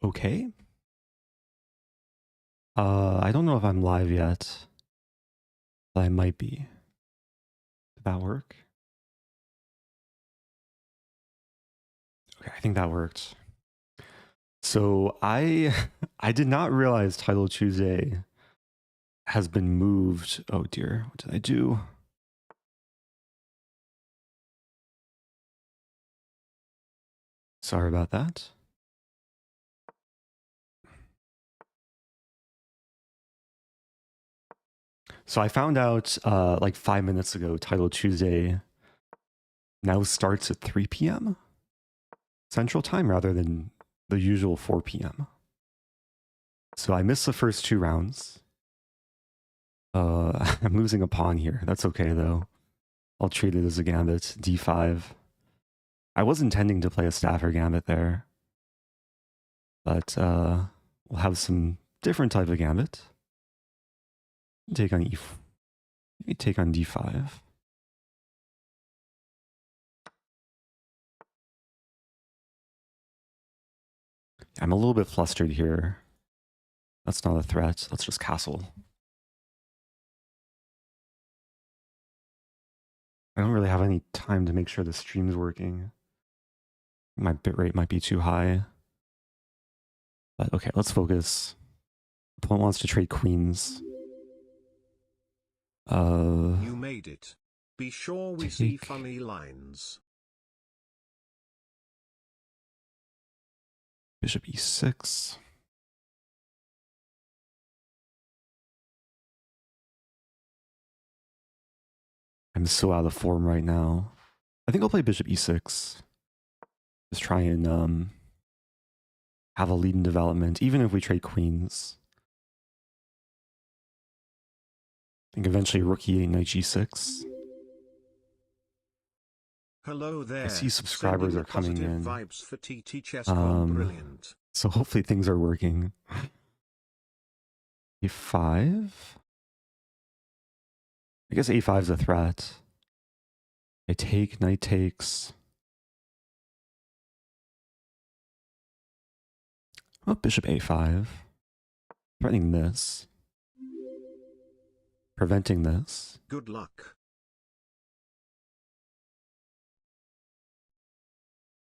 Okay. I don't know if I'm live yet, but I might be. Did that work? Okay, I think that worked. So I did not realize Title Tuesday has been moved. Oh dear, what did I do? Sorry about that. So I found out like 5 minutes ago, Title Tuesday now starts at 3 p.m. Central Time rather than the usual 4 p.m. So I missed the first 2 rounds. I'm losing a pawn here. That's okay though. I'll treat it as a gambit. D5. I was intending to play a staffer gambit there, but we'll have some different type of gambit. Take on maybe take on D5. I'm a little bit flustered here. That's not a threat. Let's just castle. I don't really have any time to make sure the stream's working. My bitrate might be too high. But okay, let's focus. Opponent wants to trade queens. You made it. Be sure we see funny lines. Bishop e6. I'm so out of form right now. I think I'll play bishop e6. Just try and have a lead in development, even if we trade queens. I think eventually rook e8, knight g6. Hello there. I see subscribers are coming in. Vibes for TT Chess Club. Brilliant. So hopefully things are working. a5. I guess a5 is a threat. I take, knight takes. Oh, bishop a5. Threatening this. Preventing this. Good luck.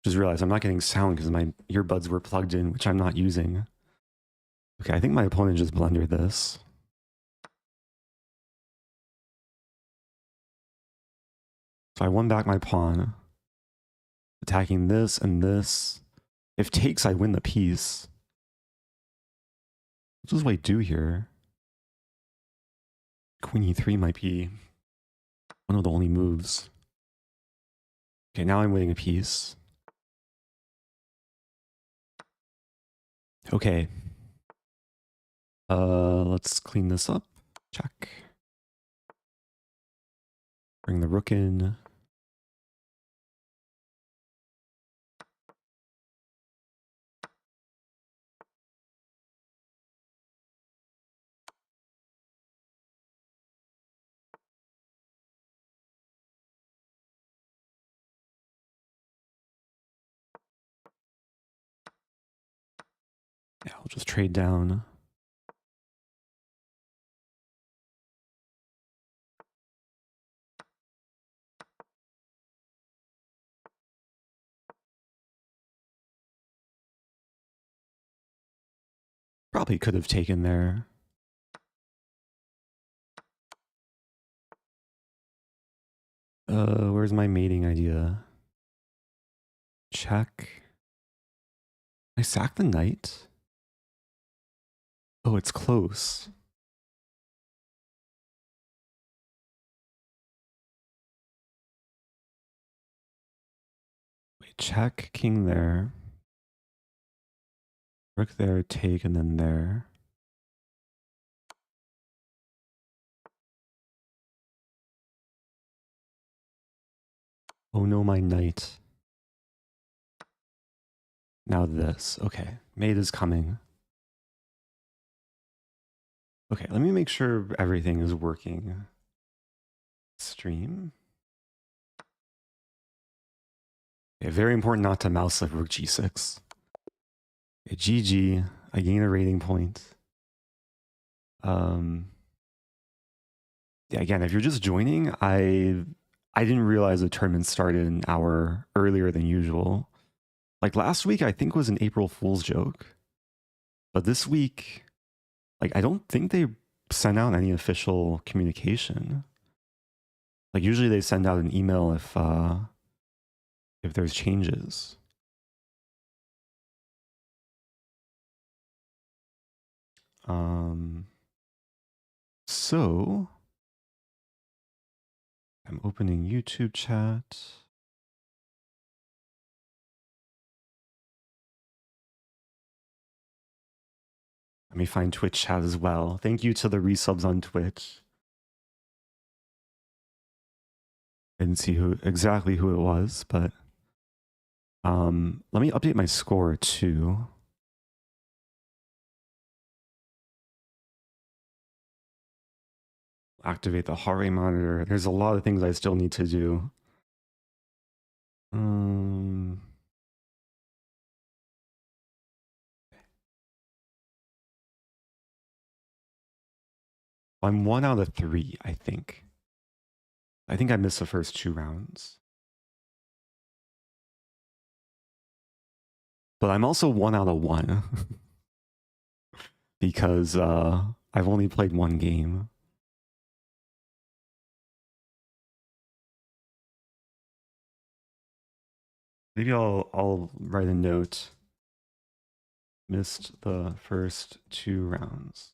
Just realized I'm not getting sound because my earbuds were plugged in, which I'm not using. Okay, I think my opponent just blundered this. So I won back my pawn. Attacking this and this. If takes, I win the piece. What does white do here? Queen e3 might be one of the only moves. Okay, now I'm winning a piece. Okay. Let's clean this up. Check. Bring the rook in. Yeah, I'll just trade down. Probably could have taken there. Where's my mating idea? Check. I sack the knight? Oh, it's close. Wait, check, king there. Rook there, take, and then there. Oh no, my knight. Now this. Okay, mate is coming. Okay, let me make sure everything is working. Stream. Okay, very important not to mouse like rook g6. Okay, GG. I gain a rating point. Yeah, again, if you're just joining, I didn't realize the tournament started an hour earlier than usual. Like last week, I think was an April Fool's joke. But this week, like I don't think they sent out any official communication. Like usually they send out an email if there's changes. So I'm opening YouTube chat. Let me find Twitch chat as well. Thank you to the resubs on Twitch. I didn't see exactly who it was, but let me update my score too. Activate the heart rate monitor. There's a lot of things I still need to do. I'm 1 out of 3, I think. I think I missed the first 2 rounds. But I'm also 1 out of 1. Because I've only played 1 game. Maybe I'll write a note. Missed the first 2 rounds.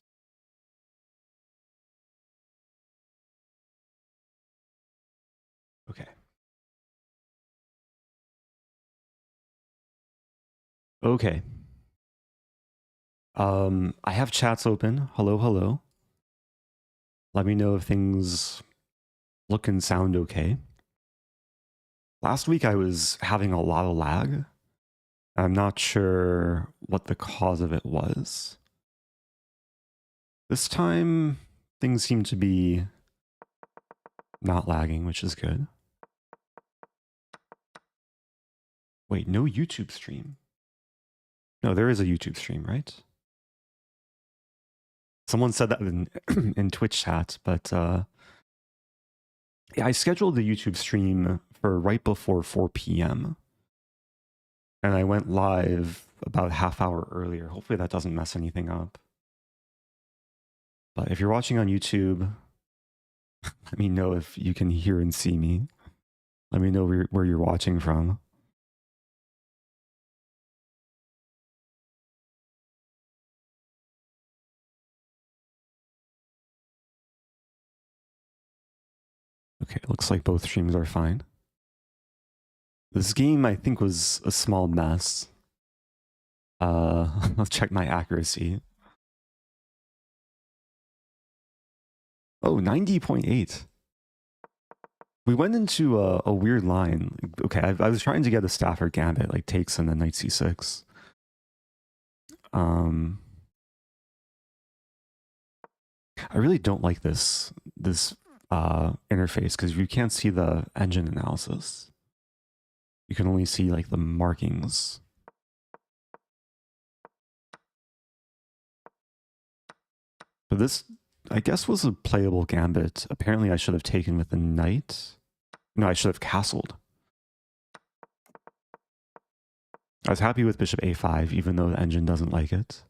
Okay. Okay. I have chats open. Hello, hello. Let me know if things look and sound okay. Last week I was having a lot of lag. I'm not sure what the cause of it was. This time, things seem to be not lagging, which is good. Wait, no YouTube stream. No, there is a YouTube stream, right? Someone said that in Twitch chat, but yeah, I scheduled the YouTube stream for right before 4 p.m. And I went live about half hour earlier. Hopefully that doesn't mess anything up. But if you're watching on YouTube, let me know if you can hear and see me. Let me know where you're watching from. Okay, it looks like both streams are fine. This game, I think, was a small mess. I'll check my accuracy. Oh, 90.8. We went into a weird line. Okay, I was trying to get a Stafford Gambit, like takes and then knight c6. I really don't like this interface because you can't see the engine analysis. You can only see like the markings. But this, I guess, was a playable gambit. Apparently I should have taken with the knight. No, I should have castled. I was happy with bishop a5, even though the engine doesn't like it.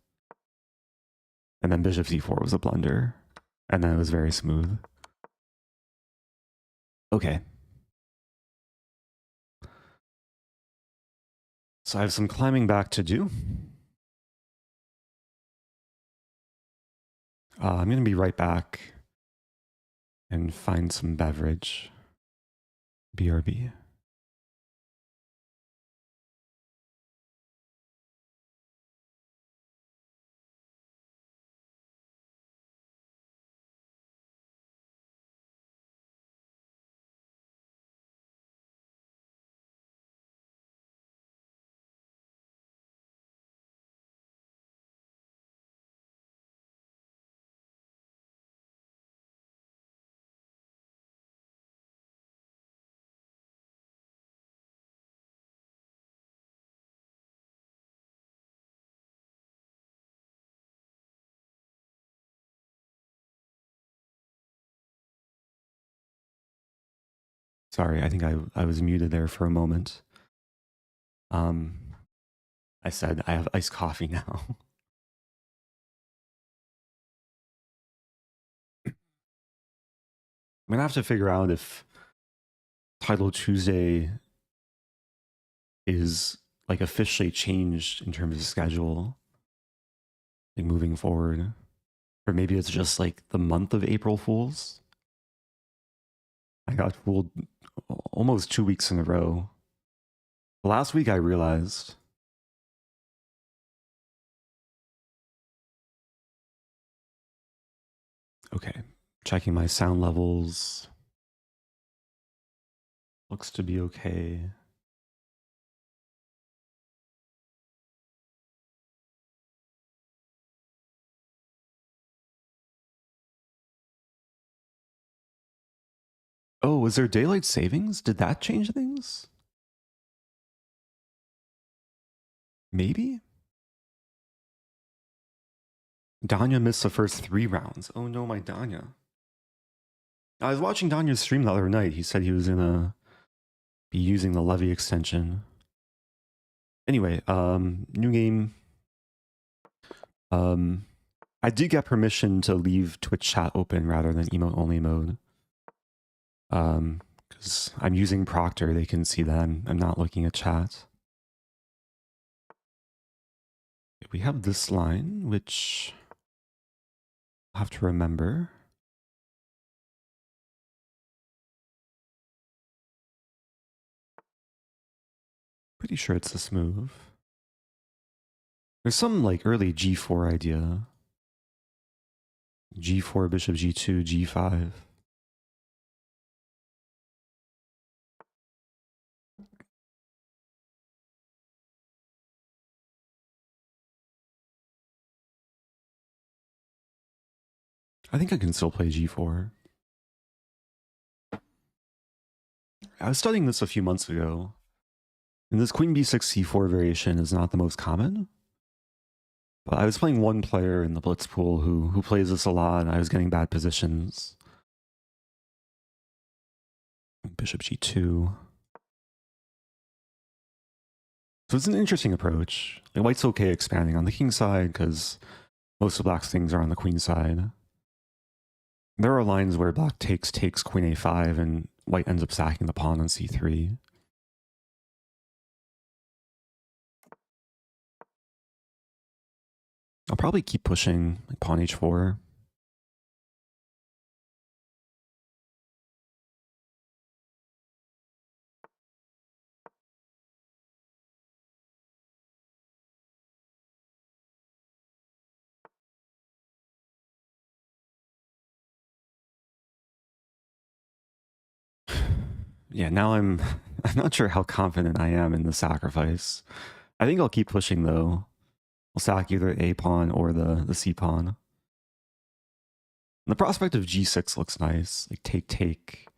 And then bishop c4 was a blunder. And then it was very smooth. Okay. So I have some climbing back to do. I'm going to be right back and find some beverage. BRB. Sorry, I think I was muted there for a moment. I said I have iced coffee now. I'm gonna have to figure out if Title Tuesday is like officially changed in terms of schedule, like moving forward, or maybe it's just like the month of April Fools. I got fooled almost 2 weeks in a row. Last week I realized. Okay, checking my sound levels. Looks to be okay. Oh, was there daylight savings? Did that change things? Maybe? Danya missed the first 3 rounds. Oh no, my Danya. I was watching Danya's stream the other night. He said he was gonna be using the Levy extension. Anyway, new game. I did get permission to leave Twitch chat open rather than emote only mode. Because I'm using Proctor, they can see that I'm not looking at chat. We have this line, which I'll have to remember. Pretty sure it's this move. There's some like early G4 idea. G4, Bishop G2, G5. I think I can still play G4. I was studying this a few months ago. And this Queen B6 C4 variation is not the most common. But I was playing one player in the Blitz pool who plays this a lot, and I was getting bad positions. Bishop G2. So it's an interesting approach. Like white's okay expanding on the king side because most of black's things are on the queen side. There are lines where black takes queen a5 and white ends up sacking the pawn on c3. I'll probably keep pushing like pawn h4. Yeah, now I'm not sure how confident I am in the sacrifice. I think I'll keep pushing though. I'll sack either a pawn or the c pawn. And the prospect of g6 looks nice. Like take,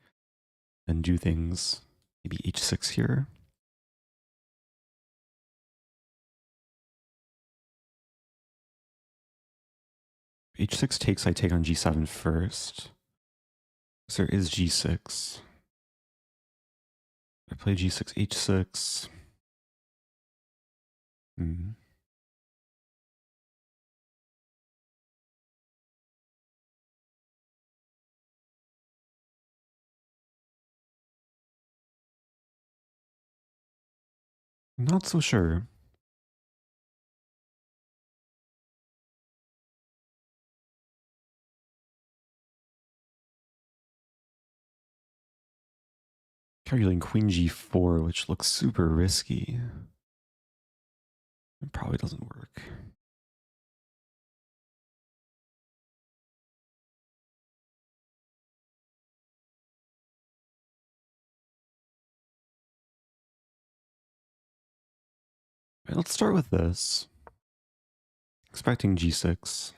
and do things. Maybe h6 here. h6 takes, I take on g7 first. So there is g6. I play g6, h6. Not so sure. Calculating queen g4, which looks super risky. It probably doesn't work. Right, let's start with this. Expecting g6.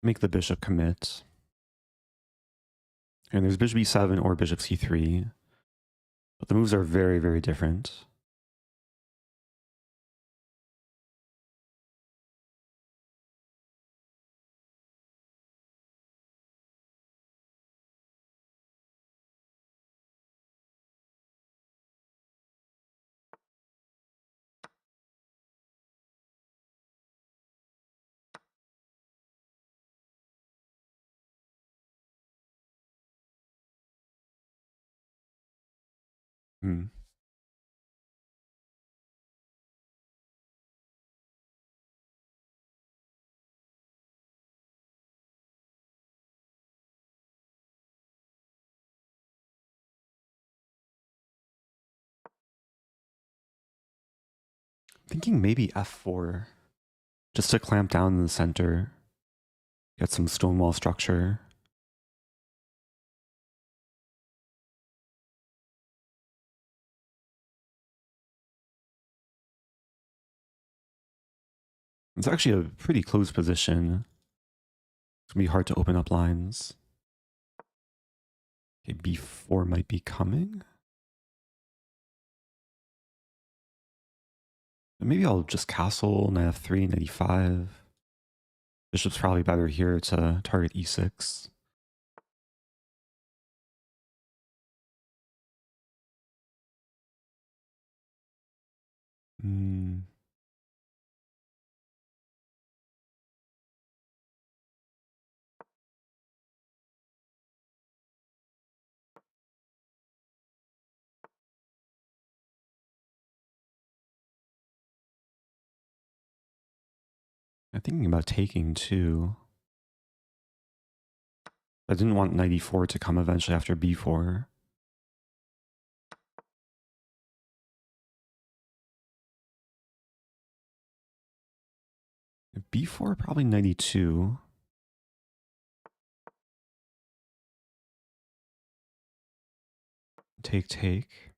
Make the bishop commit. And there's bishop e7 or bishop c3. But the moves are very, very different. Hmm. Thinking maybe f4, just to clamp down in the center, get some stonewall structure. It's actually a pretty close position. It's gonna be hard to open up lines. Okay, b4 might be coming. Maybe I'll just castle, knight f3, knight e5. Bishop's probably better here to target e6. I'm thinking about taking too. I didn't want knight e4 to come eventually after b4. b4, probably knight e2. Take, take.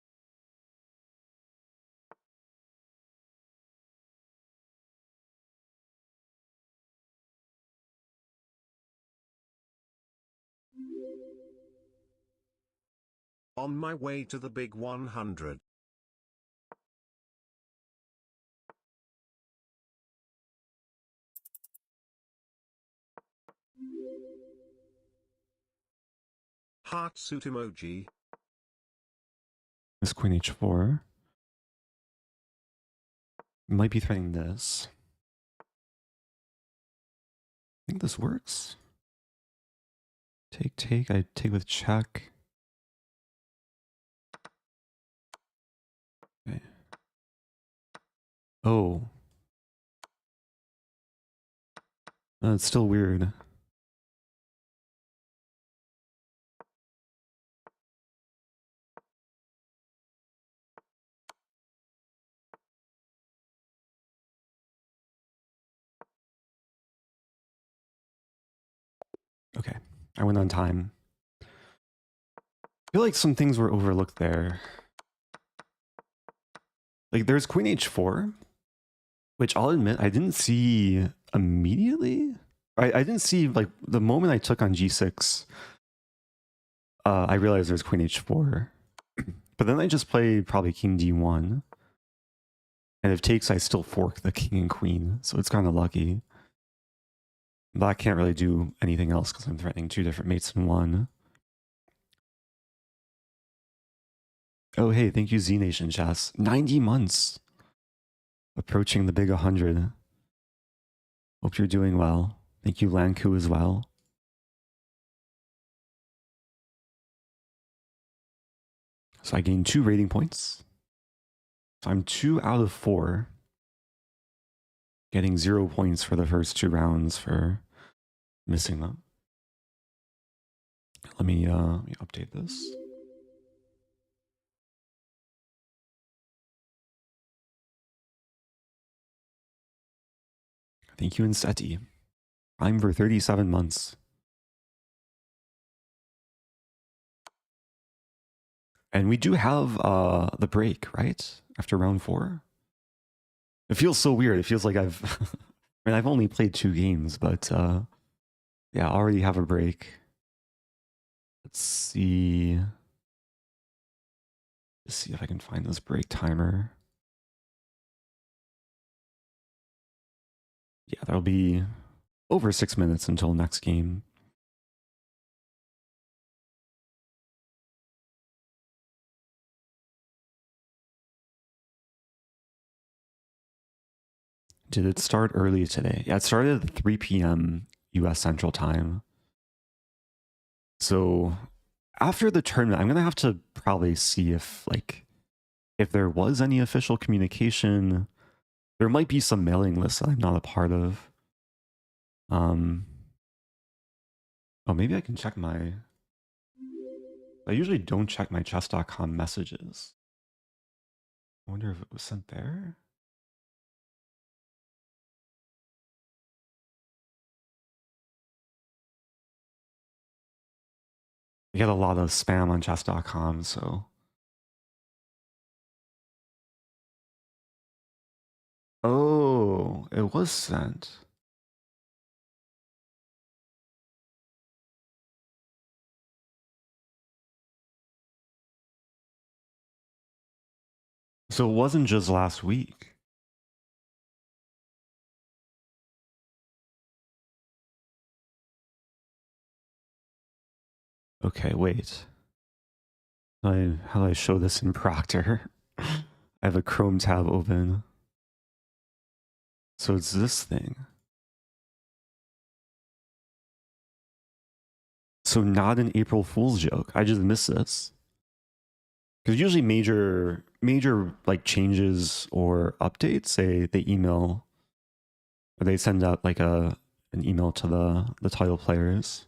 On my way to the big 100. Heart suit emoji. This queen h4. Might be threatening this. I think this works. Take, take. I take with check. Okay. Oh. It's still weird. Okay, I went on time. I feel like some things were overlooked there. Like there's queen h4, which I'll admit I didn't see immediately. I didn't see, like, the moment I took on g6, I realized there's queen h4. But then I just play probably king d1. And if takes, I still fork the king and queen, so it's kind of lucky. Black can't really do anything else because I'm threatening two different mates in one. Oh, hey, thank you, Z Nation Chess. 90 months. Approaching the big 100. Hope you're doing well. Thank you, Lanku, as well. So I gained 2 rating points. So I'm 2 out of 4. Getting 0 points for the first 2 rounds for missing them. Let me update this. Thank you, Inseti. I'm for 37 months. And we do have the break, right? After round 4. It feels so weird. It feels like I've I mean, I've only played 2 games, but yeah, I already have a break. Let's see. Let's see if I can find this break timer. Yeah, that'll be over 6 minutes until next game. Did it start early today? Yeah, it started at 3 p.m. US Central Time. So after the tournament, I'm gonna have to probably see if there was any official communication. There might be some mailing lists that I'm not a part of. Oh, maybe I can check my... I usually don't check my chess.com messages. I wonder if it was sent there? I get a lot of spam on chess.com, so... Oh, it was sent. So it wasn't just last week. Okay, wait. How do I show this in Proctor? I have a Chrome tab open. So it's this thing. So not an April Fool's joke. I just missed this. Because usually major like changes or updates, they email, or they send out like an email to the title players.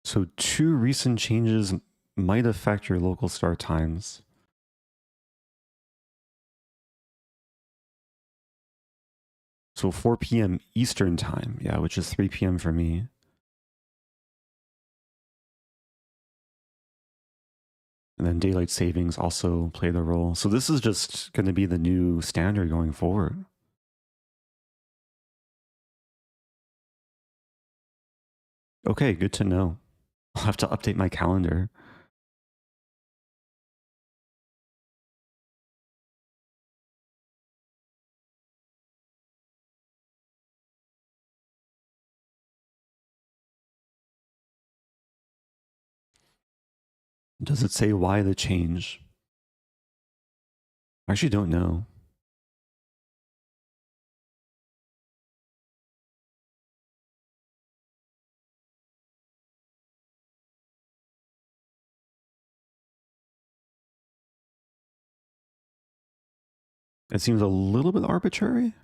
So 2 recent changes might affect your local start times. So 4 p.m. Eastern time, yeah, which is 3 p.m. for me. And then daylight savings also played a role. So this is just going to be the new standard going forward. Okay, good to know. I'll have to update my calendar. Does it say why the change? I actually don't know. It seems a little bit arbitrary.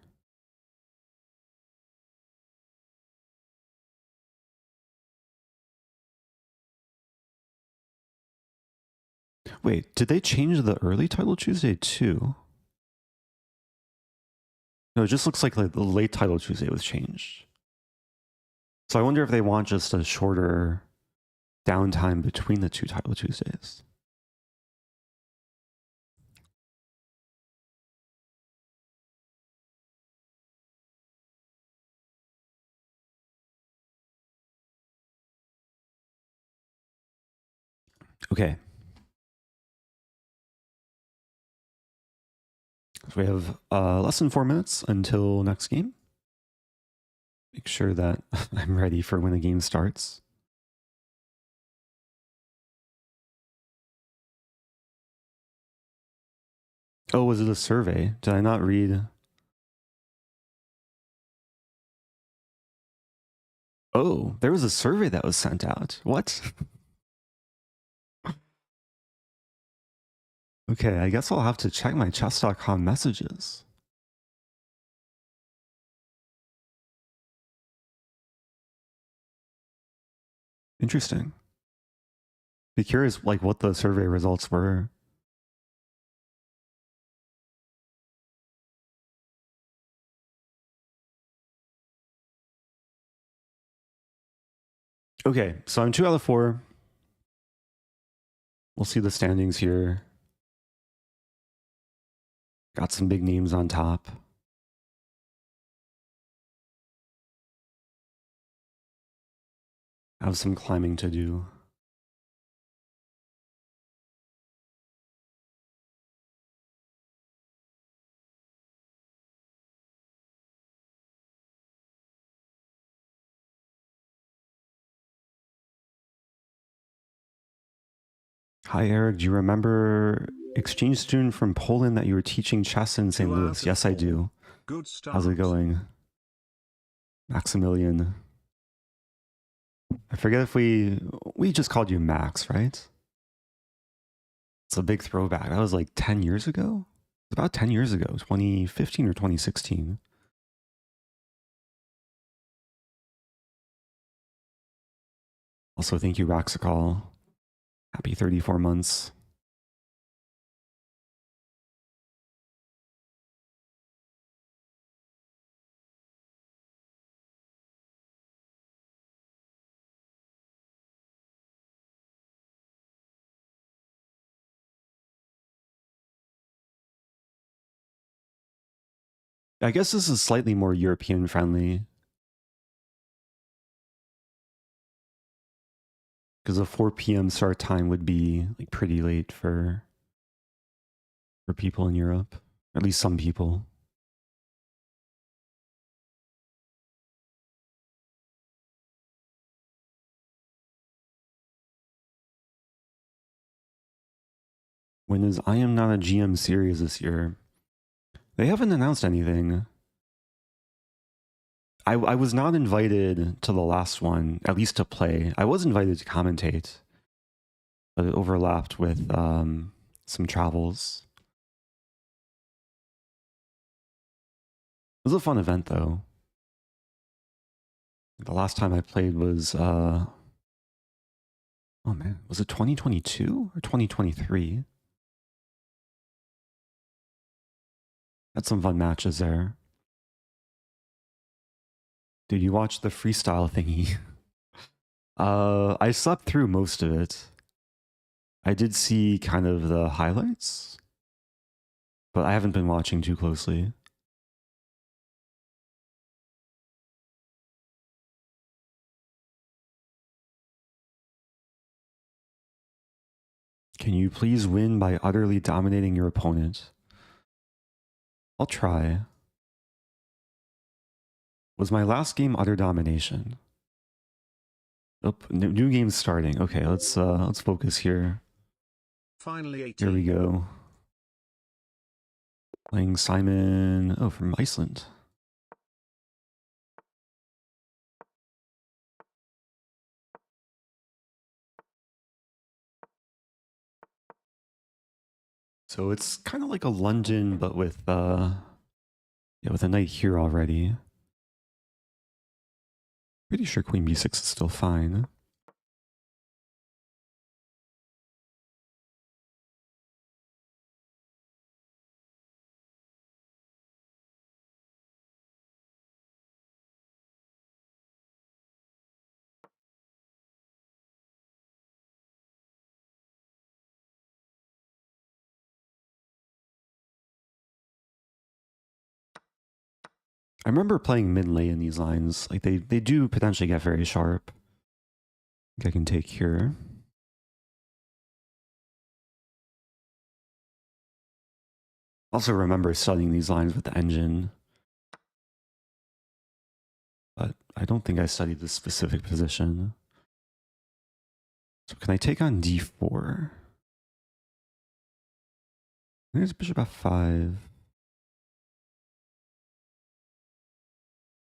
Wait, did they change the early title Tuesday too? No, it just looks like the late title Tuesday was changed. So I wonder if they want just a shorter downtime between the 2 title Tuesdays. Okay. So we have less than 4 minutes until next game. Make sure that I'm ready for when the game starts. Oh, was it a survey? Did I not read? Oh, there was a survey that was sent out. What? Okay, I guess I'll have to check my chess.com messages. Interesting. Be curious like what the survey results were. Okay, so I'm 2 out of 4. We'll see the standings here. Got some big names on top. have some climbing to do. Hi, Eric. Do you remember exchange student from Poland that you were teaching chess in St. Louis? Yes, I do. Good start. How's it going? Maximilian. I forget if we just called you Max, right? It's a big throwback. That was like 10 years ago? About 10 years ago, 2015 or 2016. Also, thank you, Raxicol. Happy 34 months. I guess this is slightly more European friendly. Because a 4 p.m. start time would be like pretty late for people in Europe. At least some people. When is I Am Not a GM series this year? They haven't announced anything. I was not invited to the last one, at least to play. I was invited to commentate, but it overlapped with some travels. It was a fun event, though. The last time I played was, oh man, was it 2022 or 2023? Had some fun matches there. Did you watch the freestyle thingy? I slept through most of it. I did see kind of the highlights, but I haven't been watching too closely. Can you please win by utterly dominating your opponent? I'll try. Was my last game utter domination? Oh, new game starting. Okay, let's focus here. Finally 18. Here we go. Playing Símon, oh, from Iceland. So it's kind of like a London, but with a knight here already. Pretty sure Queen B6 is still fine. I remember playing mid-late in these lines. Like they do potentially get very sharp. I think I can take here. Also remember studying these lines with the engine. But I don't think I studied this specific position. So can I take on d4? There's bishop f5.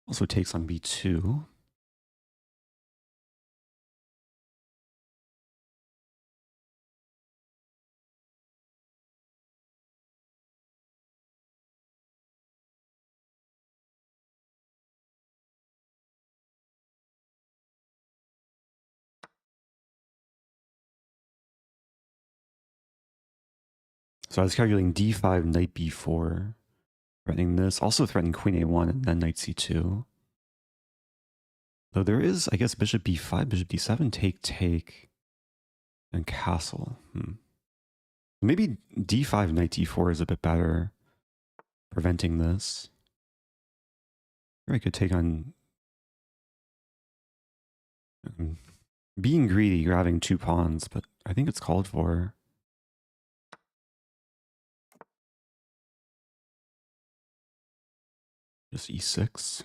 Also takes on b2. So I was calculating d5, knight b4, threatening this, also threatening queen a1 and then knight c2. Though there is, I guess, bishop b5, bishop d7, take, and castle. Maybe d5, knight d4 is a bit better, preventing this. Or I could take on... Being greedy, grabbing 2 pawns, but I think it's called for. Just e6.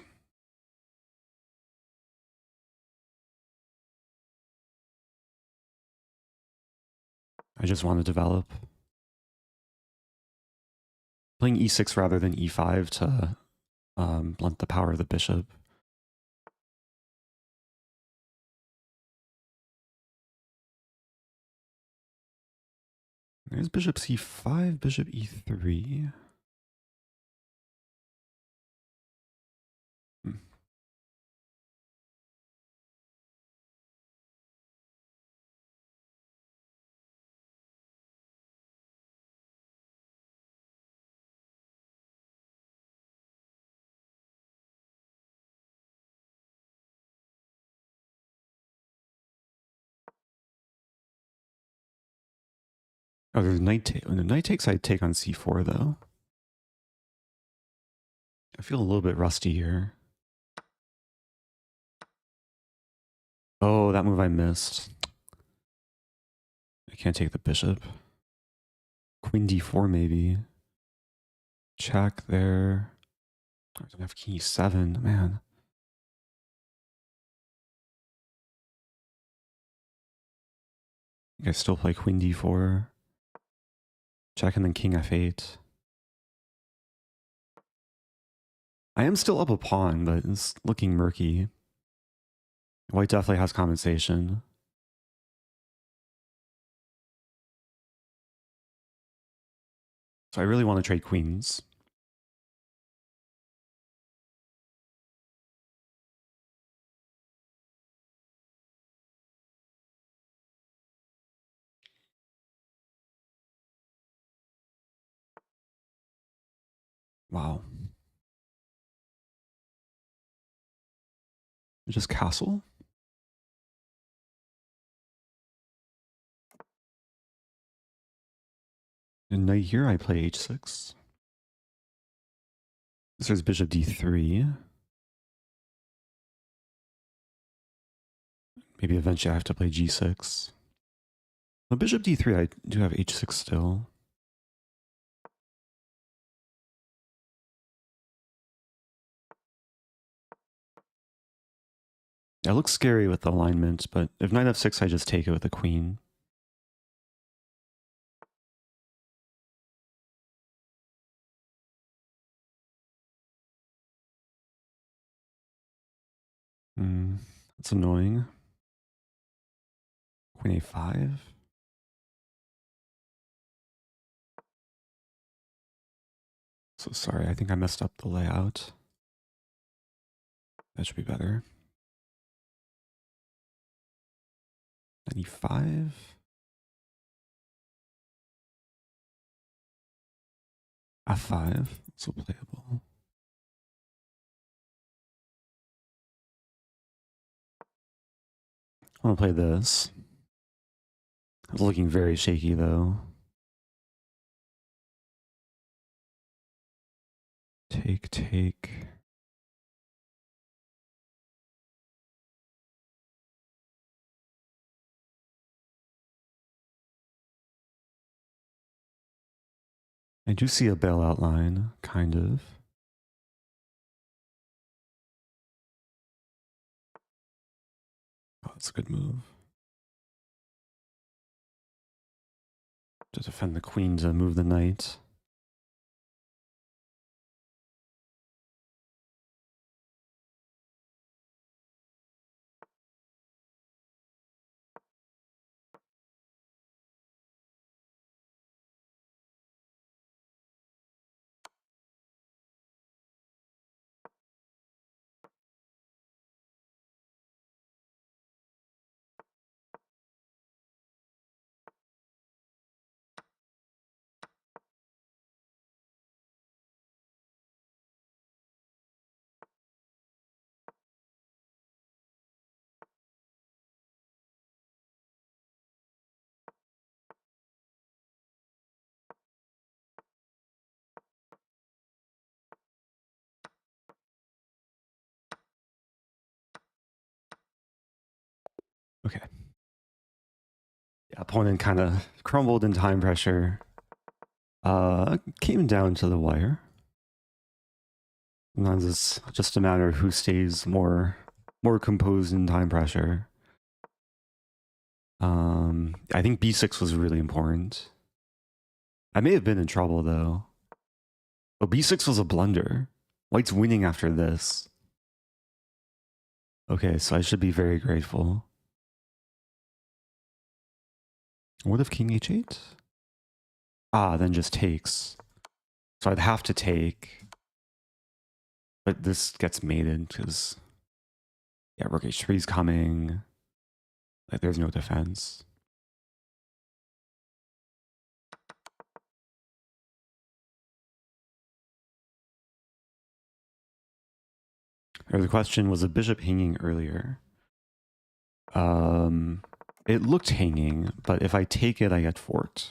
I just want to develop. Playing e6 rather than e5 to blunt the power of the bishop. There's bishop c5, bishop e3. Oh, there's knight take. When the knight takes, I take on c4 though. I feel a little bit rusty here. Oh, that move I missed. I can't take the bishop. Queen d4 maybe. Check there. I don't have king e7, man. I still play queen d4. Check and then king f8. I am still up a pawn, but it's looking murky. White definitely has compensation. So I really want to trade queens. Wow. Just castle? And knight here, I play h6. This is bishop d3. Maybe eventually I have to play g6. Well, bishop d3, I do have h6 still. It looks scary with the alignment, but if knight f6, I just take it with the queen. That's annoying. Queen a5. So sorry, I think I messed up the layout. That should be better. e5. f5. So playable. I want to play this. It's looking very shaky though. Take. I do see a bailout line, kind of. Oh, that's a good move. To defend the queen to move the knight. Okay. Yeah, opponent kind of crumbled in time pressure. Came down to the wire. Sometimes it's just a matter of who stays more composed in time pressure. I think b6 was really important. I may have been in trouble though. But b6 was a blunder. White's winning after this. Okay, so I should be very grateful. What if king h8? Ah, then just takes. So I'd have to take. But this gets mated because, yeah, rook h3 is coming. Like, there's no defense. The question was a bishop hanging earlier. It looked hanging, but if I take it, I get forked.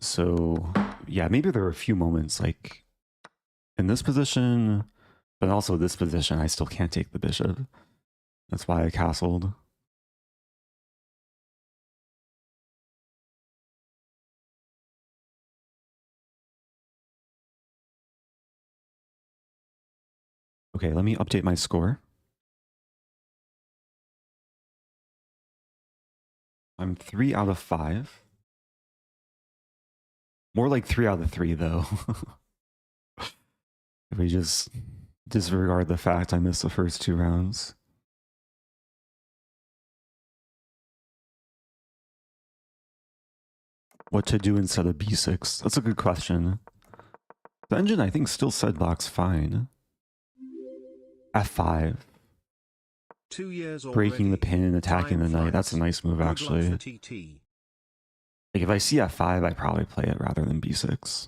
So, yeah, maybe there were a few moments like in this position, but also this position, I still can't take the bishop. That's why I castled. Okay, let me update my score. I'm 3 out of 5. More like 3 out of 3, though. If we just disregard the fact I missed the first 2 rounds. What to do instead of b6? That's a good question. The engine, I think, still said blocks fine. F5. 2 years Breaking the pin and attacking Time the knight. That's a nice move, actually. Like, if I see f5, I probably play it rather than b6.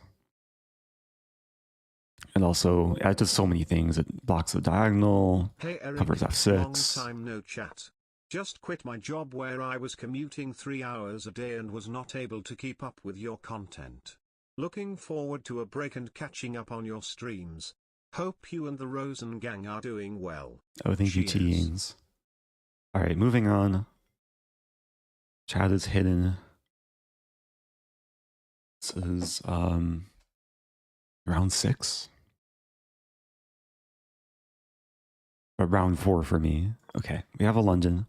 And also, it does so many things. It blocks the diagonal, hey Eric, covers f6. Long time no chat. Just quit my job where I was commuting 3 hours a day and was not able to keep up with your content. Looking forward to a break and catching up on your streams. Hope you and the Rosen gang are doing well. Oh, thank you, teens. All right, moving on. Chat is hidden. This is round 6. But round 4 for me. Okay, we have a London.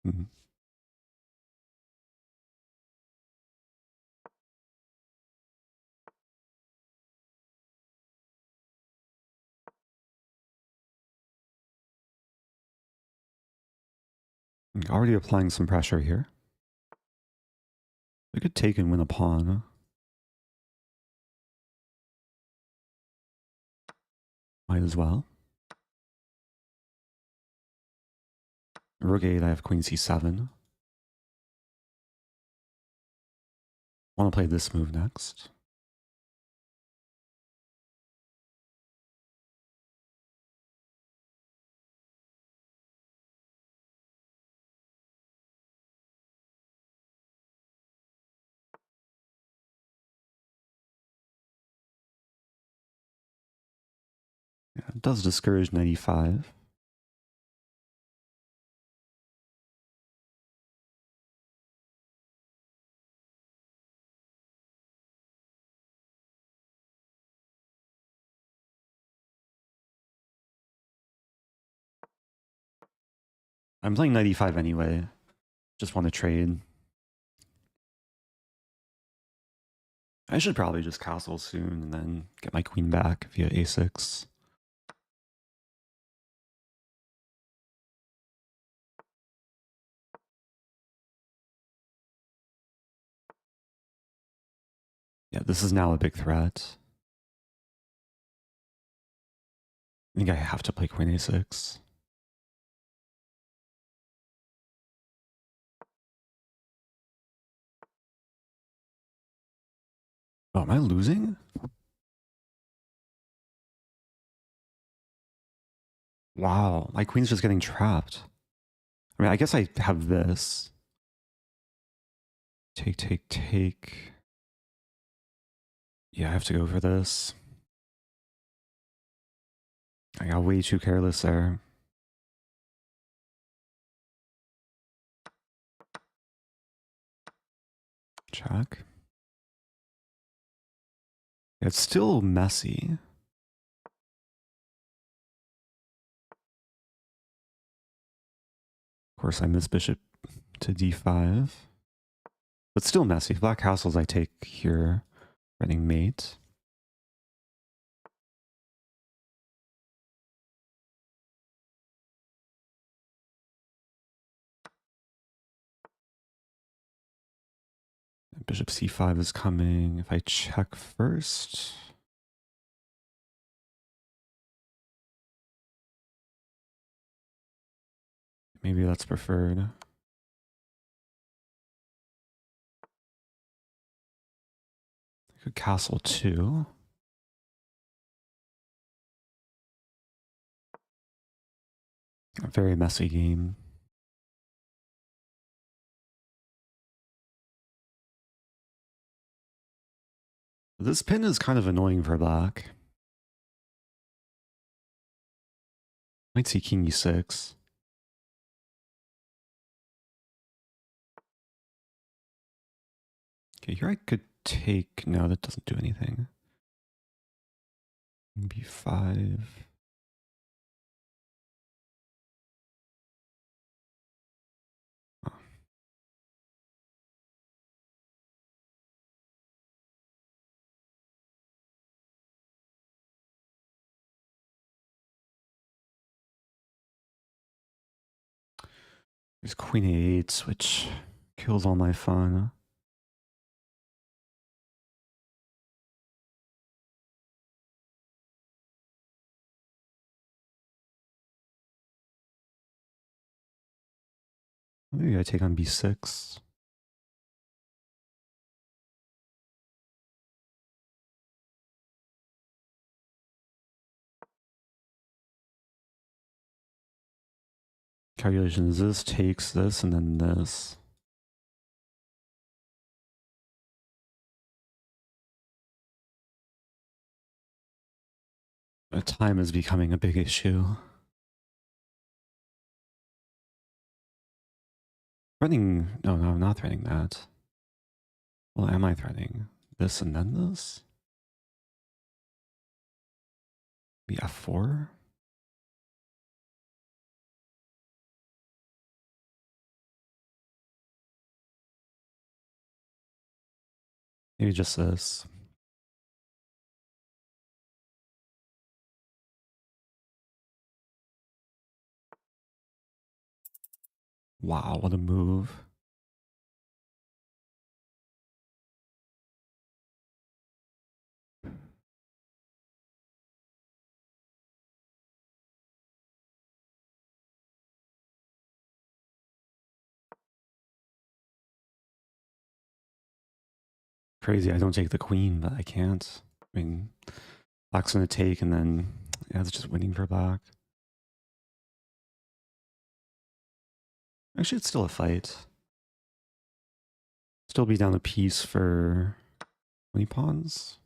Mm-hmm. Already applying some pressure here. We could take and win a pawn. Might as well. Rook 8, I have queen c7. Want to play this move next. Yeah, it does discourage knight e5. I'm playing knight e5 anyway. Just want to trade. I should probably just castle soon and then get my queen back via a6. Yeah, this is now a big threat. I think I have to play queen a6. Oh, am I losing? Wow, my queen's just getting trapped. I mean, I guess I have this. Take, take, take. Yeah, I have to go for this. I got way too careless there. Check. It's still messy. Of course, I miss bishop to d5. But still messy. Black castles I take here. Running mate. Bishop c5 is coming. If I check first... maybe that's preferred. I could castle 2. A very messy game. This pin is kind of annoying for black. Might see king e6. Okay, here I could take... no, that doesn't do anything. b5. Oh. There's queen a8, which kills all my fun. Maybe I take on b6. Calculation is this takes this and then this. But time is becoming a big issue. Threatening... no, I'm not threatening that. Well, am I threatening this and then this? Maybe f4? Maybe just this. Wow, what a move. Crazy, I don't take the queen, but I can't. I mean, black's gonna take and then, yeah, it's just winning for black. Actually, it's still a fight. Still be down a piece for 20 pawns?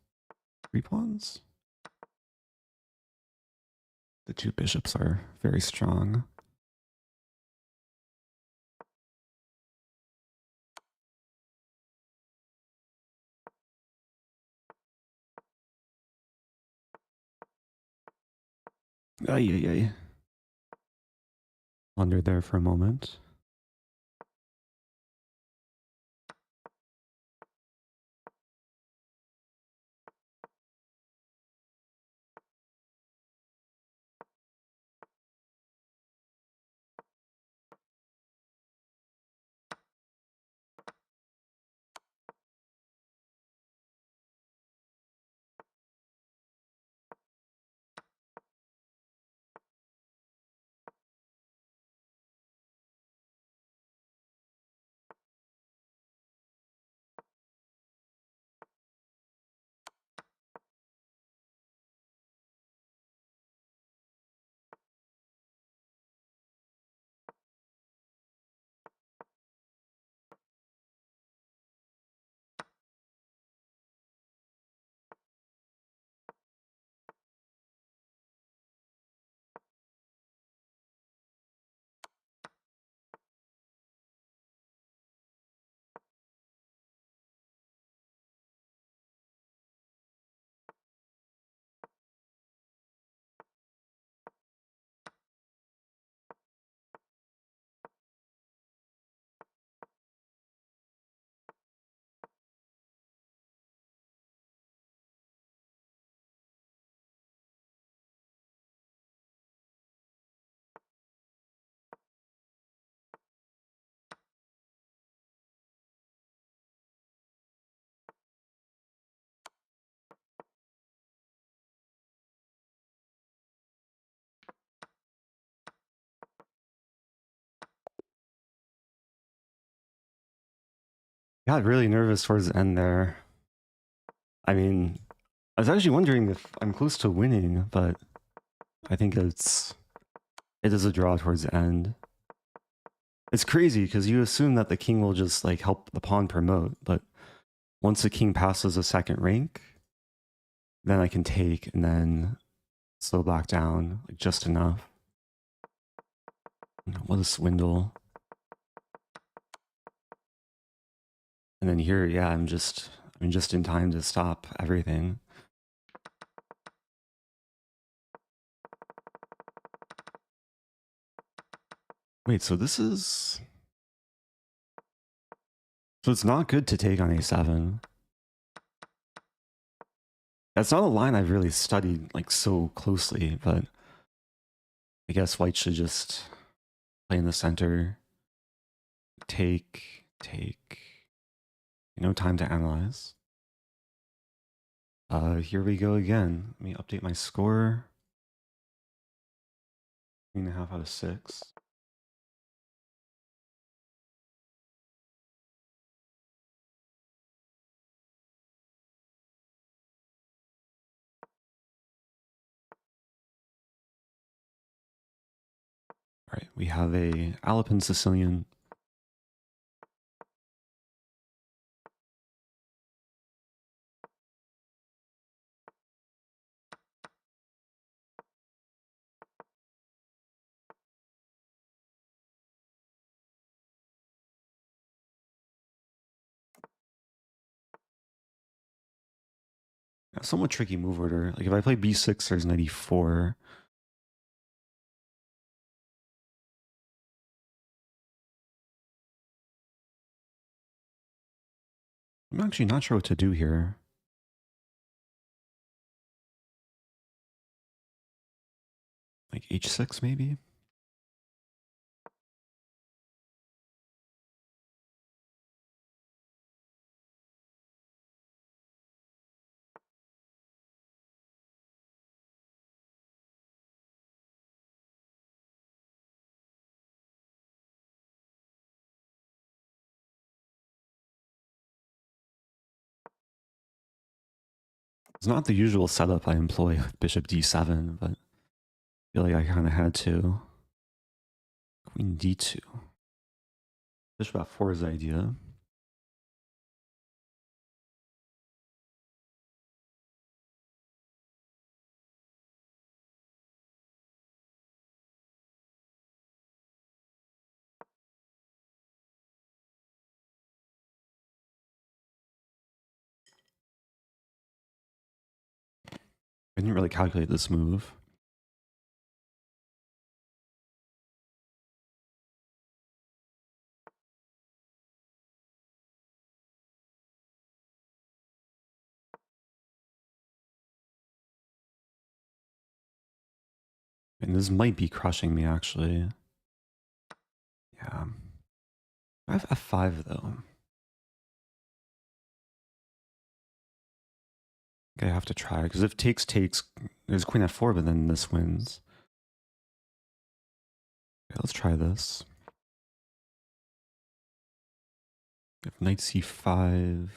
3 pawns? The 2 bishops are very strong. Ay, ay, ay. Wandered there for a moment. Got really nervous towards the end there. I mean, I was actually wondering if I'm close to winning, but I think it is a draw towards the end. It's crazy because you assume that the king will just like help the pawn promote, but once the king passes a second rank, then I can take and then slow black down like just enough. What a swindle. And then here, yeah, I'm just in time to stop everything. Wait, so this is... So it's not good to take on a7. That's not a line I've really studied like so closely, but I guess white should just play in the center. Take. No time to analyze. Here we go again. Let me update my score. 3.5 out of 6. All right, we have a Alapin Sicilian. Somewhat tricky move order. Like if I play b6, there's knight e4. I'm actually not sure what to do here. Like h6 maybe? It's not the usual setup I employ with bishop d7, but I feel like I kind of had to. Queen d2. Bishop f4 is the idea. I didn't really calculate this move. And this might be crushing me, actually. Yeah. I have f5, though. I have to try, because if takes, there's queen f4, but then this wins. Okay, let's try this. If knight c5,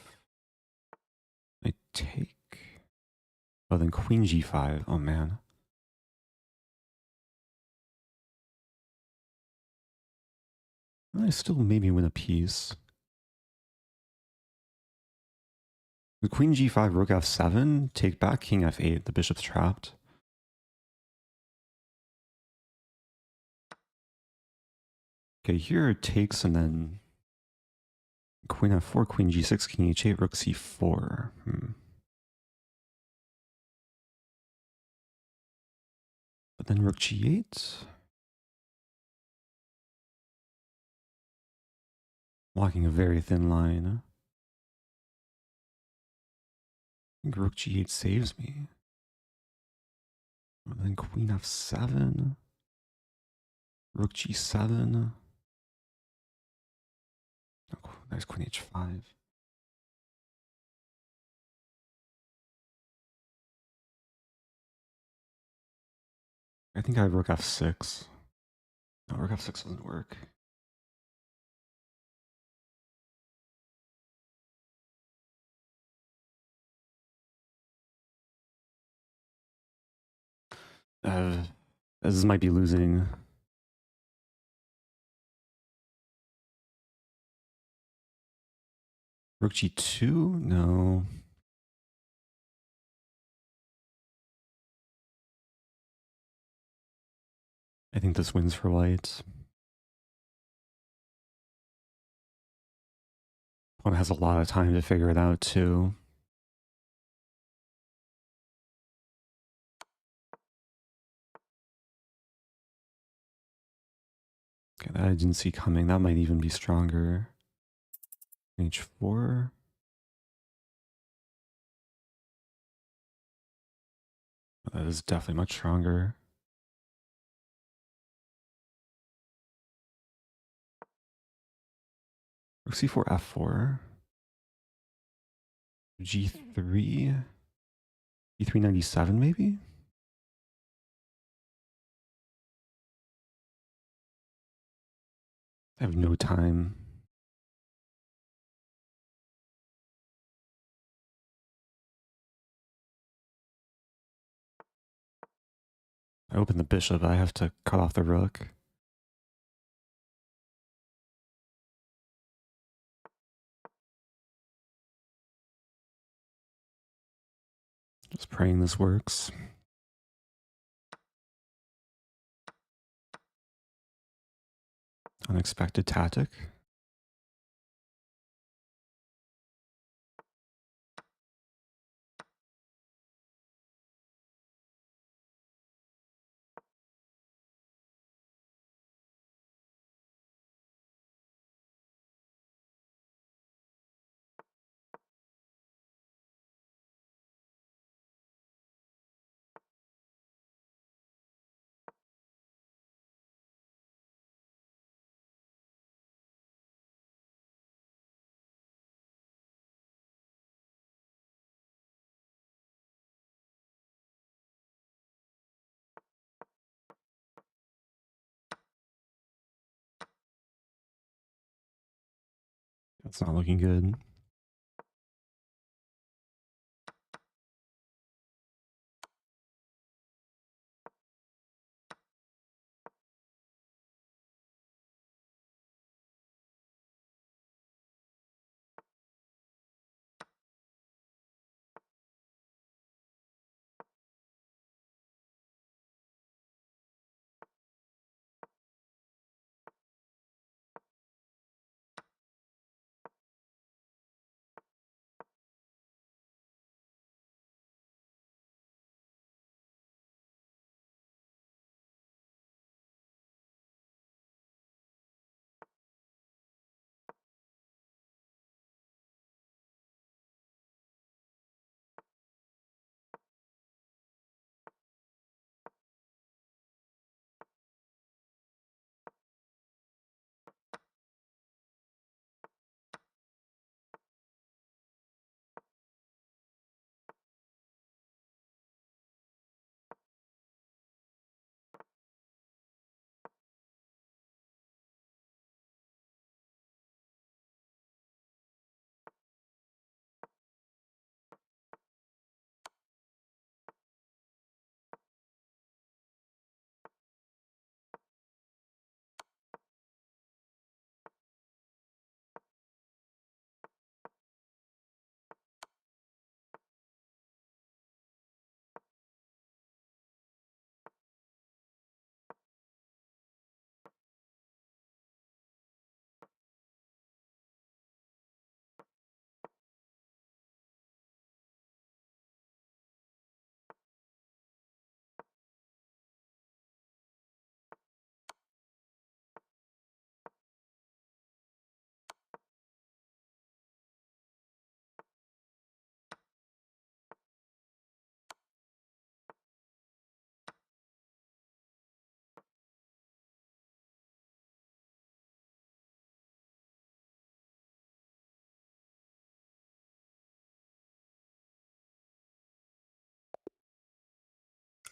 I take. Oh, then queen g5. Oh, man. I still maybe win a piece. The queen g5, rook f7, take back, king f8. The bishop's trapped. Okay, here it takes, and then queen f4, queen g6, king h8, rook c4. But then rook g8. Walking a very thin line. I think rook g8 saves me. And then queen f7. Rook g7. Oh, there's queen h5. I think I have rook f6. No, rook f6 doesn't work. This might be losing. Rook g2? No. I think this wins for white. Opponent has a lot of time to figure it out too. Okay, that I didn't see coming. That might even be stronger. H4. That is definitely much stronger. Rook c4, f4. G3. E397 maybe? I have no time. I open the bishop, I have to cut off the rook. Just praying this works. Unexpected tactic. That's not looking good.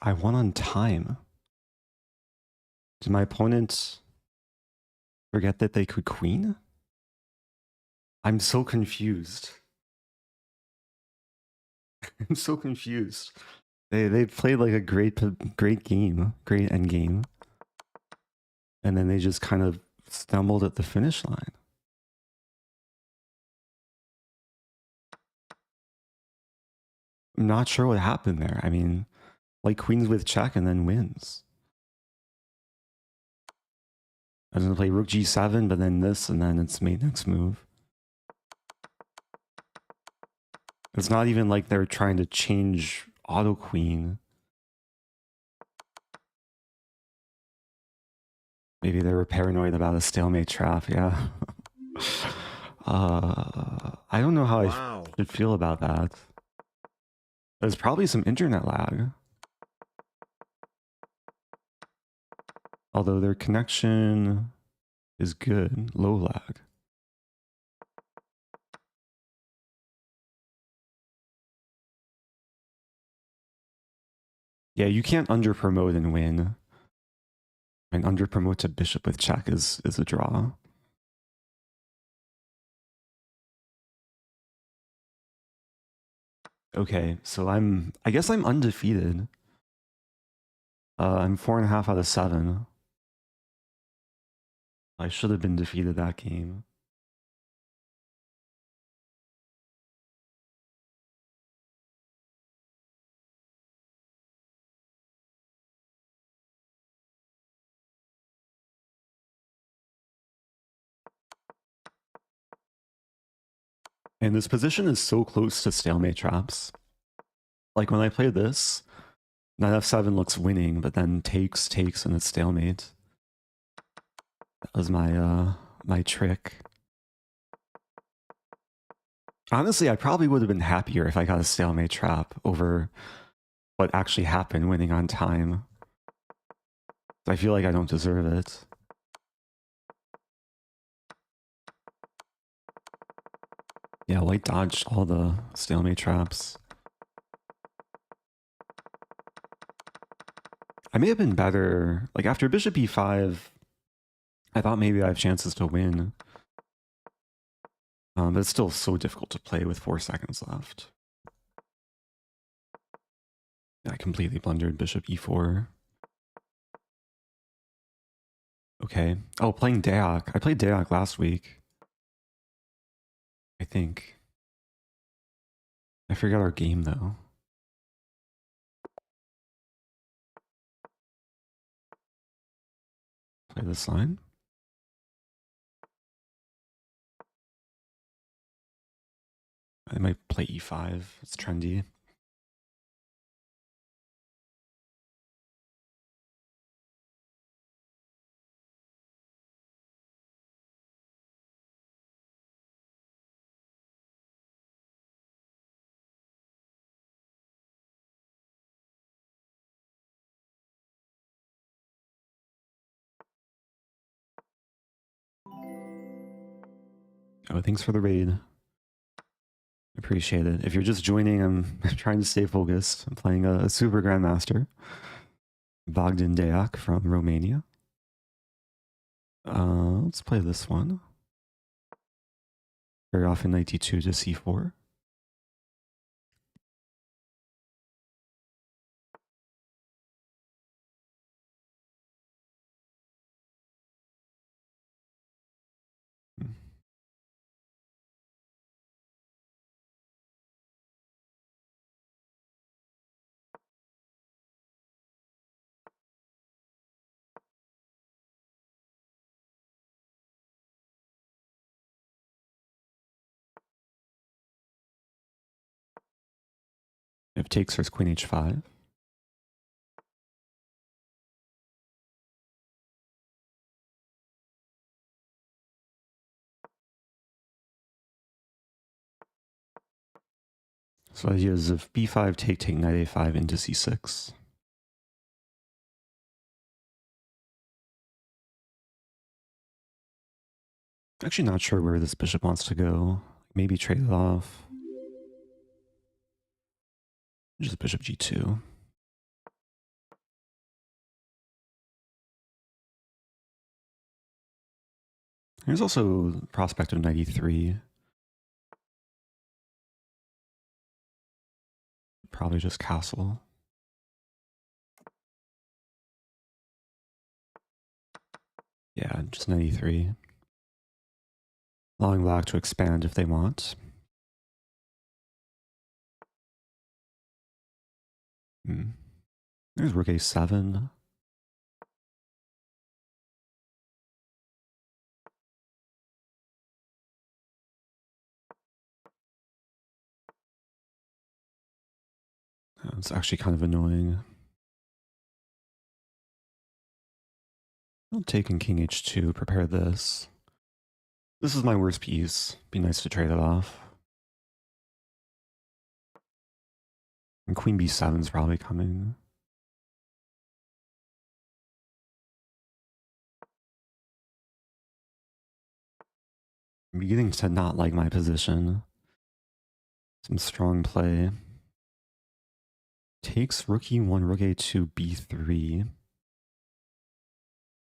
I won on time. Did my opponent forget that they could queen? I'm so confused. I'm so confused. They played like a great game, great end game, and then they just kind of stumbled at the finish line. I'm not sure what happened there. I mean, like queens with check and then wins. I was gonna play rook g7, but then this, and then it's mate next move. It's not even like they're trying to change auto queen. Maybe they were paranoid about a stalemate trap, yeah. I don't know how I should feel about that. There's probably some internet lag. Although their connection is good, low lag. Yeah, you can't under promote and win. And under promote to bishop with check is a draw. Okay, so I guess I'm undefeated. I'm 4.5 out of 7. I should have been defeated that game. And this position is so close to stalemate traps. Like when I play this, knight f7 looks winning, but then takes, and it's stalemate. That was my my trick. Honestly, I probably would have been happier if I got a stalemate trap over what actually happened, winning on time. I feel like I don't deserve it. Yeah, white dodged all the stalemate traps. I may have been better. Like after bishop e5, I thought maybe I have chances to win. But it's still so difficult to play with 4 seconds left. I completely blundered bishop e4. Okay. Oh, playing Deac. I played Deac last week. I think. I forgot our game though. Play this line. I might play e5. It's trendy. Oh, thanks for the raid. Appreciate it. If you're just joining, I'm trying to stay focused. I'm playing a super grandmaster, Bogdan Deac from Romania. Let's play this one. Very often knight d2 to c4. If takes first queen h5. So ideas of b5, take, knight a5 into c6. Actually not sure where this bishop wants to go. Maybe trade it off. Just bishop g2. There's also prospect of knight e3. Probably just castle. Yeah, just 93. Allowing black to expand if they want. There's rook a7. It's actually kind of annoying. I'll take in king h2, prepare this. This is my worst piece. Be nice to trade it off. And queen b7 is probably coming. I'm beginning to not like my position. Some strong play. Takes rook e1, rook a2, b3.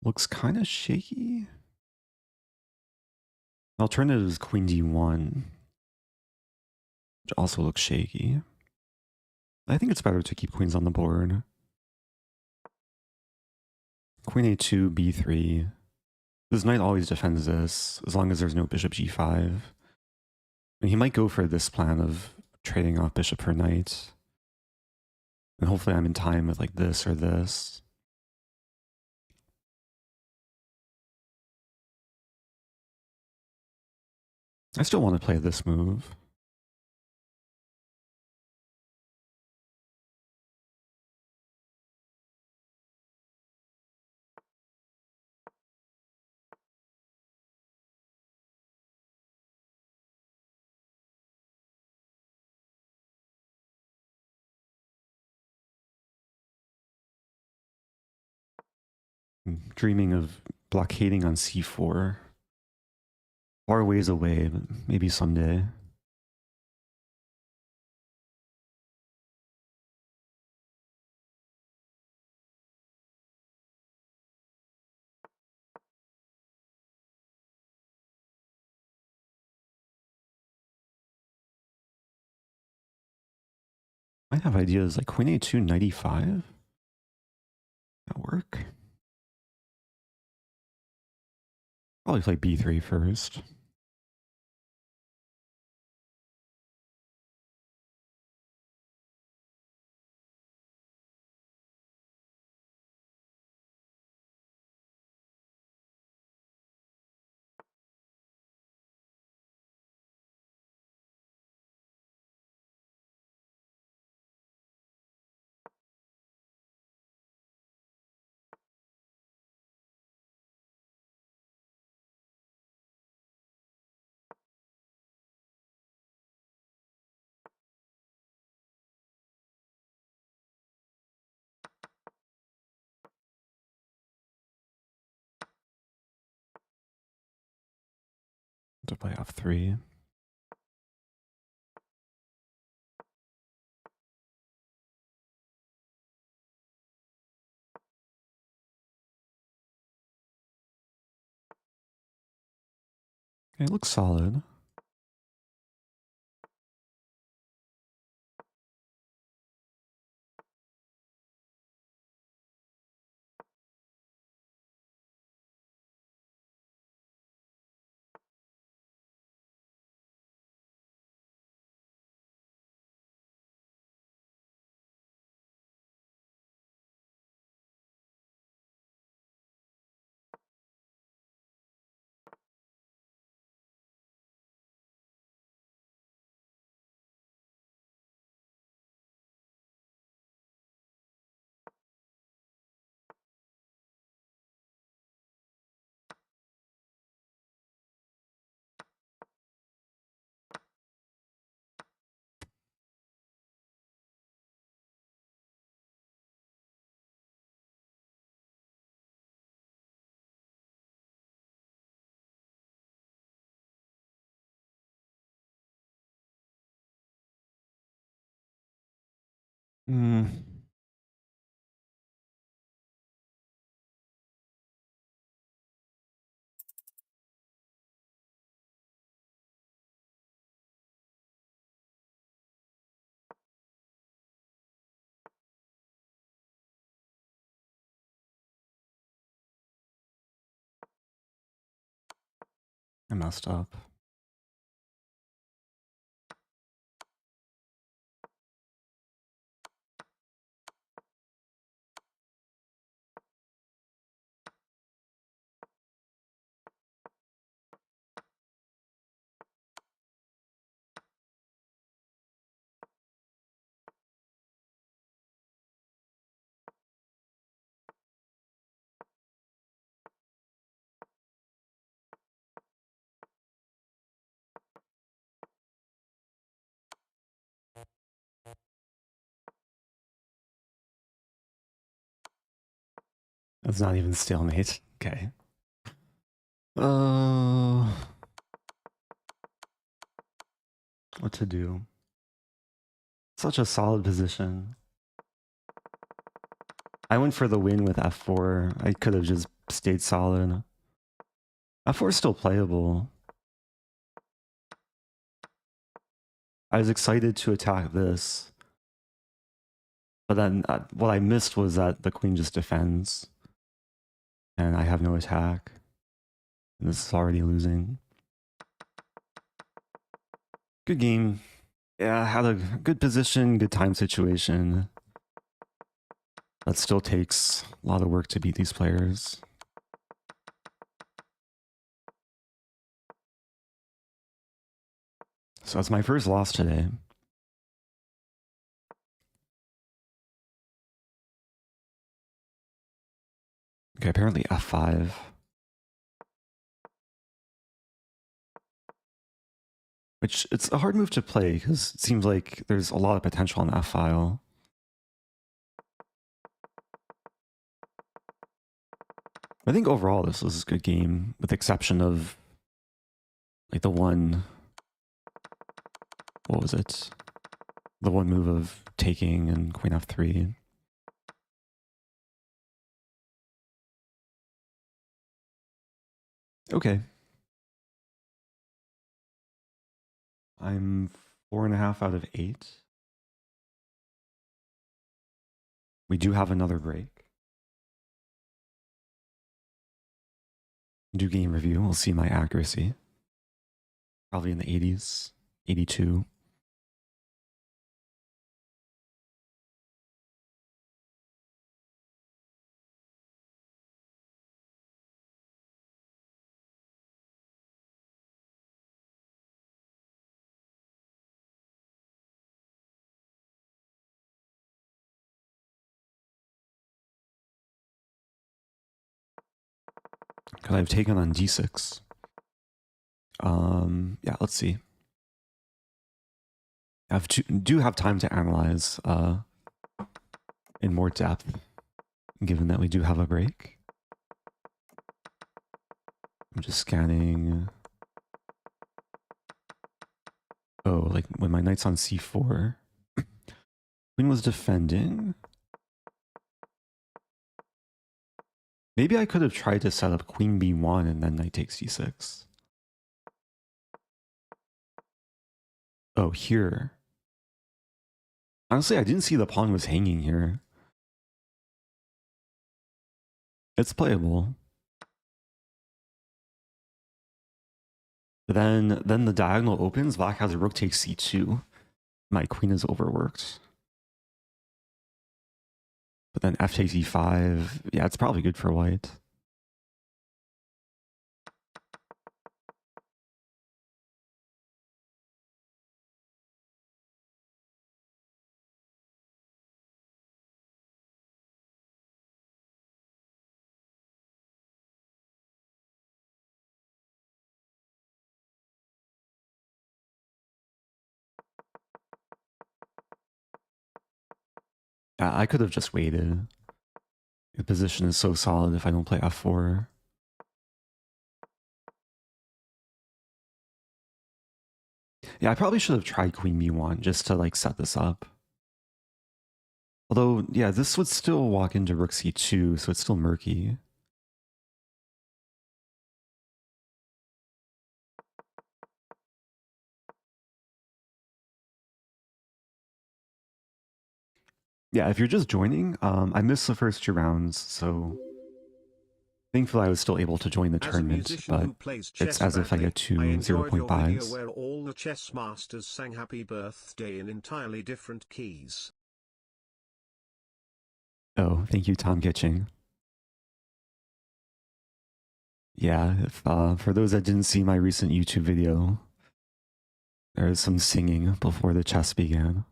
Looks kind of shaky. Alternative is queen d1, which also looks shaky. I think it's better to keep queens on the board. Queen a2, b3. This knight always defends this, as long as there's no bishop g5. And he might go for this plan of trading off bishop for knight. And hopefully I'm in time with like this or this. I still want to play this move. I'm dreaming of blockading on c4. Far ways away, but maybe someday. I have ideas like queen a2, knight e5. That work? Probably play b3 first. To play f3. Okay, it looks solid. Hmm. I messed up. That's not even stalemate. Okay. What to do? Such a solid position. I went for the win with f4. I could have just stayed solid. f4 is still playable. I was excited to attack this. But then what I missed was that the queen just defends. And I have no attack. And this is already losing. Good game. Yeah, had a good position, good time situation. That still takes a lot of work to beat these players. So that's my first loss today. Okay, apparently f5. Which, it's a hard move to play, because it seems like there's a lot of potential on that file. I think overall this was a good game, with the exception of like the one, what was it? The one move of taking and queen f3. Okay. I'm 4.5 out of 8. We do have another break. Do game review. We'll see my accuracy. Probably in the 80s, 82. Could I have taken on d6? Yeah, let's see. I do have time to analyze in more depth, given that we do have a break. I'm just scanning. Oh, like when my knight's on c4. Queen was defending. Maybe I could have tried to set up queen b1 and then knight takes d6. Oh, here. Honestly, I didn't see the pawn was hanging here. It's playable. But then the diagonal opens, Black has a rook takes c2. My queen is overworked. But then f takes e5. Yeah, it's probably good for white. I could have just waited. The position is so solid if I don't play f4. Yeah, I probably should have tried queen b1 just to like set this up. Although, yeah, this would still walk into rook c2, so it's still murky. Yeah, if you're just joining, I missed the first 2 rounds, so Thankfully, I was still able to join the As a tournament, musician but who plays it's chess as if I badly, get two I enjoyed your video 0.5s. where all the chess masters sang happy birthday in entirely different keys. Oh, thank you, Tom Kitching. Yeah, if, for those that didn't see my recent YouTube video, there's some singing before the chess began.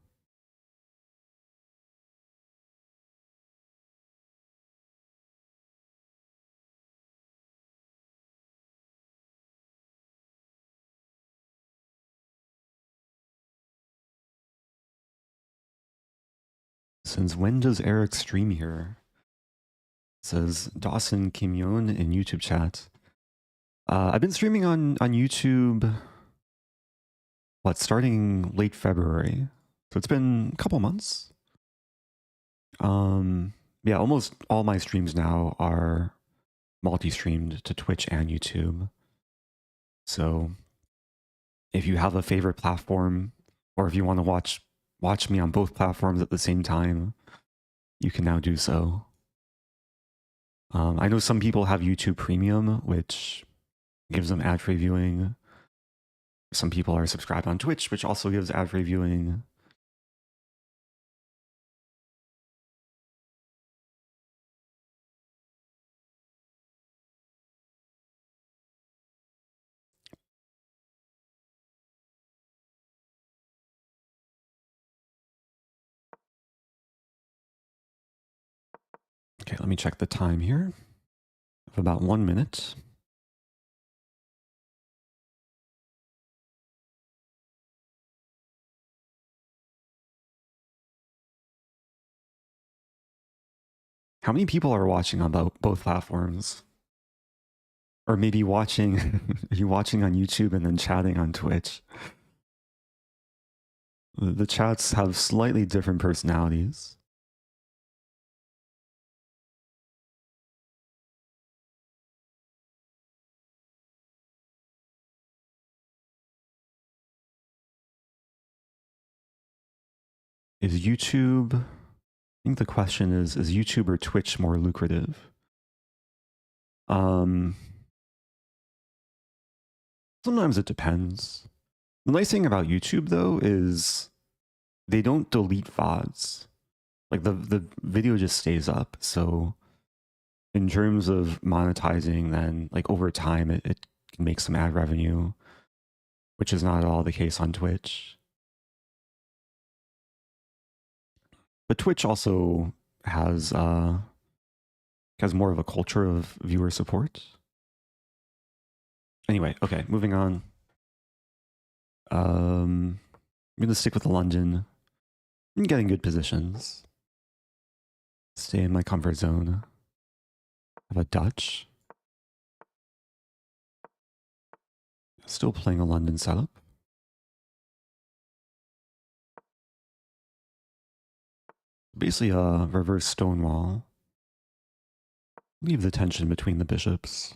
Since when does Eric stream here? Says Dawson Kim Yoon in YouTube chat. I've been streaming on YouTube, starting late February. So it's been a couple months. Yeah, almost all my streams now are multi-streamed to Twitch and YouTube. So if you have a favorite platform, or if you want to watch me on both platforms at the same time, you can now do so. I know some people have YouTube Premium, which gives them ad-free viewing. Some people are subscribed on Twitch, which also gives ad-free viewing. Okay, let me check the time here. I have about 1 minute. How many people are watching on both platforms? Or maybe watching, are you watching on YouTube and then chatting on Twitch? The chats have slightly different personalities. Is YouTube, I think the question is YouTube or Twitch more lucrative? Sometimes it depends. The nice thing about YouTube though is they don't delete VODs. Like the video just stays up. So in terms of monetizing, then like over time it can make some ad revenue, which is not at all the case on Twitch. But Twitch also has more of a culture of viewer support. Anyway, okay, moving on. I'm gonna stick with London. I'm getting good positions. Stay in my comfort zone. Have a Dutch. Still playing a London setup. Basically a reverse stonewall. Leave the tension between the bishops.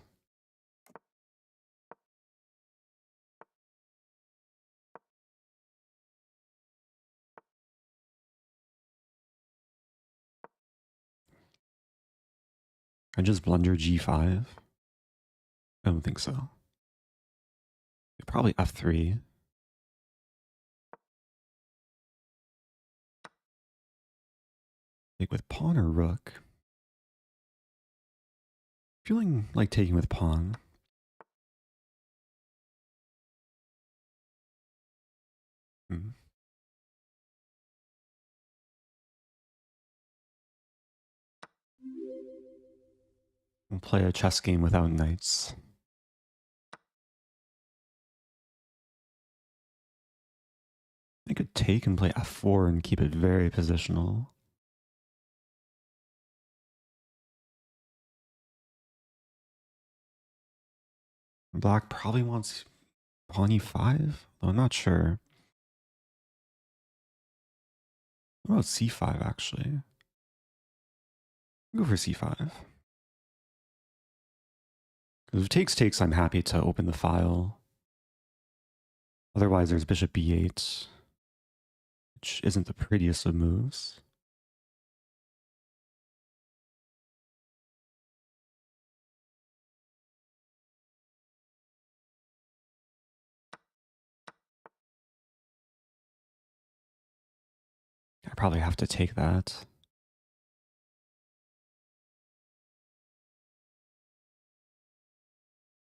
I just blunder g5. I don't think so. Probably f3. Take with pawn or rook? Feeling like taking with pawn. We'll play a chess game without knights. I could take and play f4 and keep it very positional. Black probably wants pawn e5, though I'm not sure. What about c5 actually? I'll go for c5. If takes, I'm happy to open the file. Otherwise, there's bishop b8, which isn't the prettiest of moves. I probably have to take that.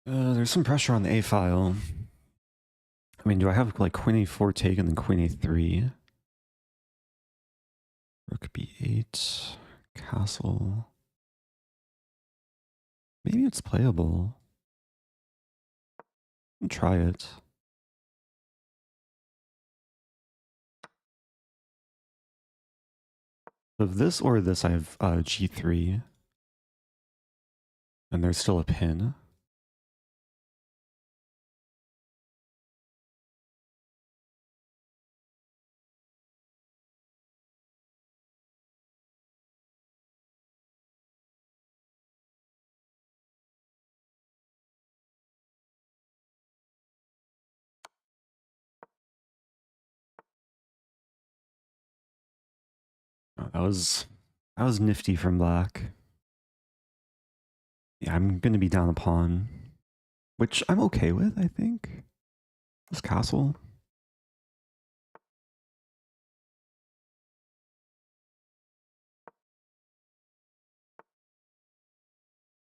There's some pressure on the A file. I mean, do I have like queen a4 taken and queen a3? Rook b8, castle. Maybe it's playable. I'll try it. Of this or this, I have g3. And there's still a pin. Oh, that was nifty from black. Yeah, I'm gonna be down a pawn, which I'm okay with, I think. This castle.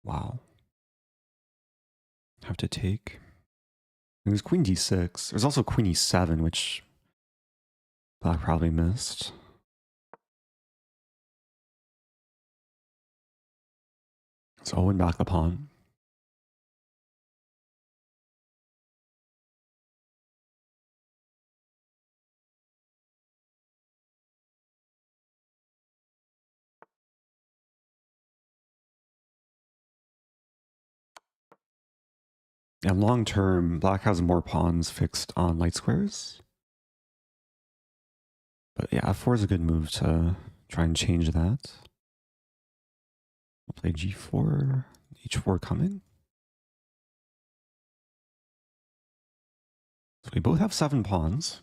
Wow. Have to take. There's queen d6. There's also queen e7, which black probably missed. So I'll win back the pawn. And long term, black has more pawns fixed on light squares. But yeah, f4 is a good move to try and change that. We'll play g4, h4 coming. So we both have 7 pawns.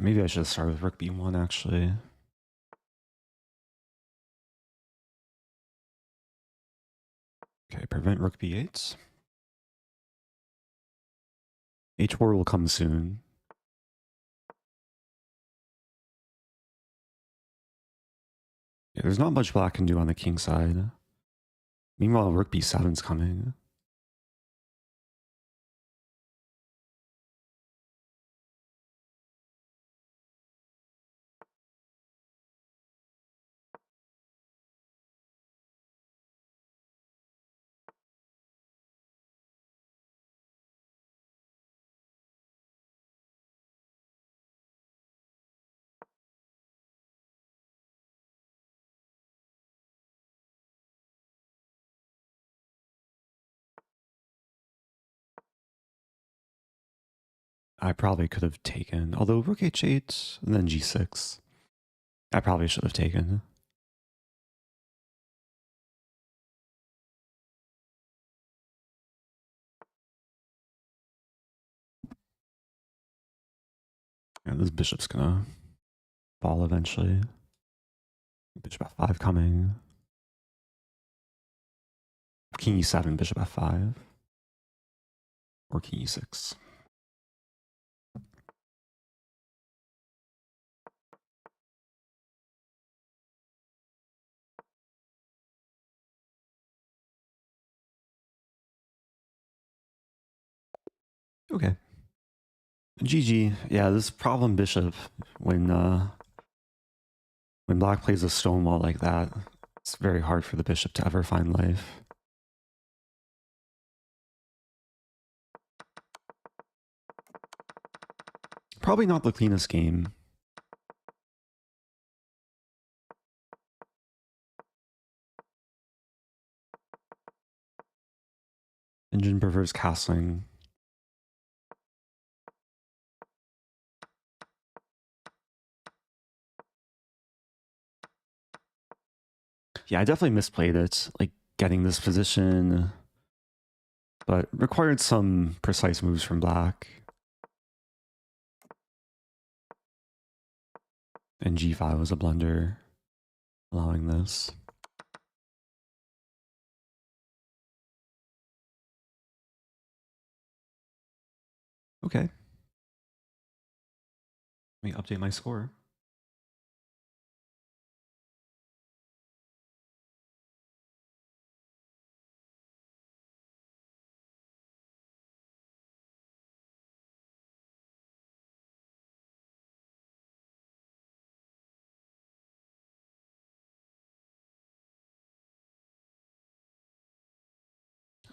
Maybe I should start with rook b1, actually. Okay, prevent rook b8. h4 will come soon. Yeah, there's not much black can do on the king side. Meanwhile, rook b7's coming. I probably could have taken, although rook h8 and then g6. I probably should have taken. Yeah, this bishop's gonna fall eventually. Bishop f5 coming. King e7, bishop f5. Or king e6. Okay. GG. Yeah, this problem bishop, when black plays a stonewall like that, it's very hard for the bishop to ever find life. Probably not the cleanest game. Engine prefers castling. Yeah, I definitely misplayed it, like getting this position, but required some precise moves from black. And g5 was a blunder, allowing this. Okay. Let me update my score.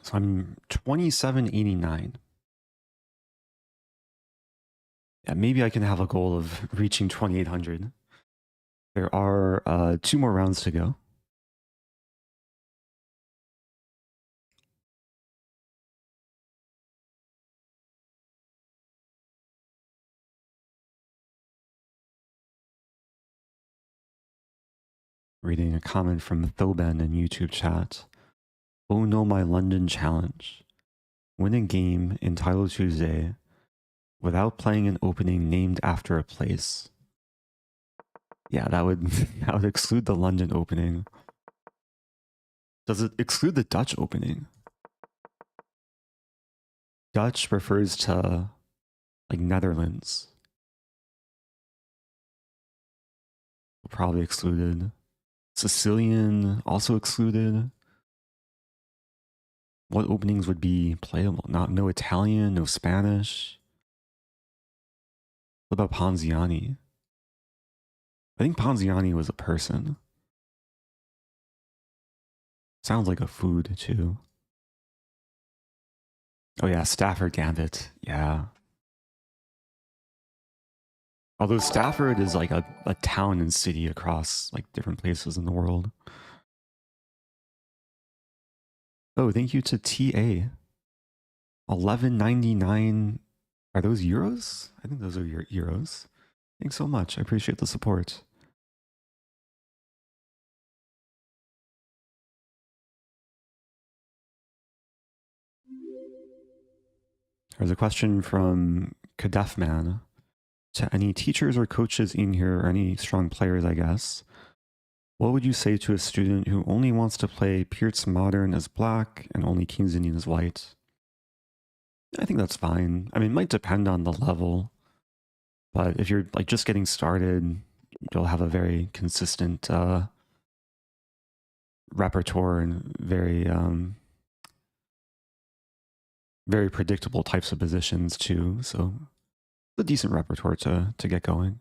So I'm 2789. Yeah, maybe I can have a goal of reaching 2800. There are 2 more rounds to go. Reading a comment from Thoben in YouTube chat. Oh no, my London challenge. Win a game in Title Tuesday without playing an opening named after a place. Yeah, that would exclude the London opening. Does it exclude the Dutch opening? Dutch refers to like Netherlands. Probably excluded. Sicilian also excluded. What openings would be playable? No Italian, no Spanish. What about Ponziani? I think Ponziani was a person. Sounds like a food too. Oh yeah, Stafford Gambit. Yeah. Although Stafford is like a town and city across like different places in the world. Oh, thank you to TA. 11.99. Are those euros? I think those are your euros. Thanks so much. I appreciate the support. There's a question from Kadefman. To any teachers or coaches in here, or any strong players, I guess, what would you say to a student who only wants to play Pierce Modern as black and only King's Indian as white? I think that's fine. I mean, it might depend on the level, but if you're like just getting started, you'll have a very consistent repertoire and very very predictable types of positions too. So a decent repertoire to get going.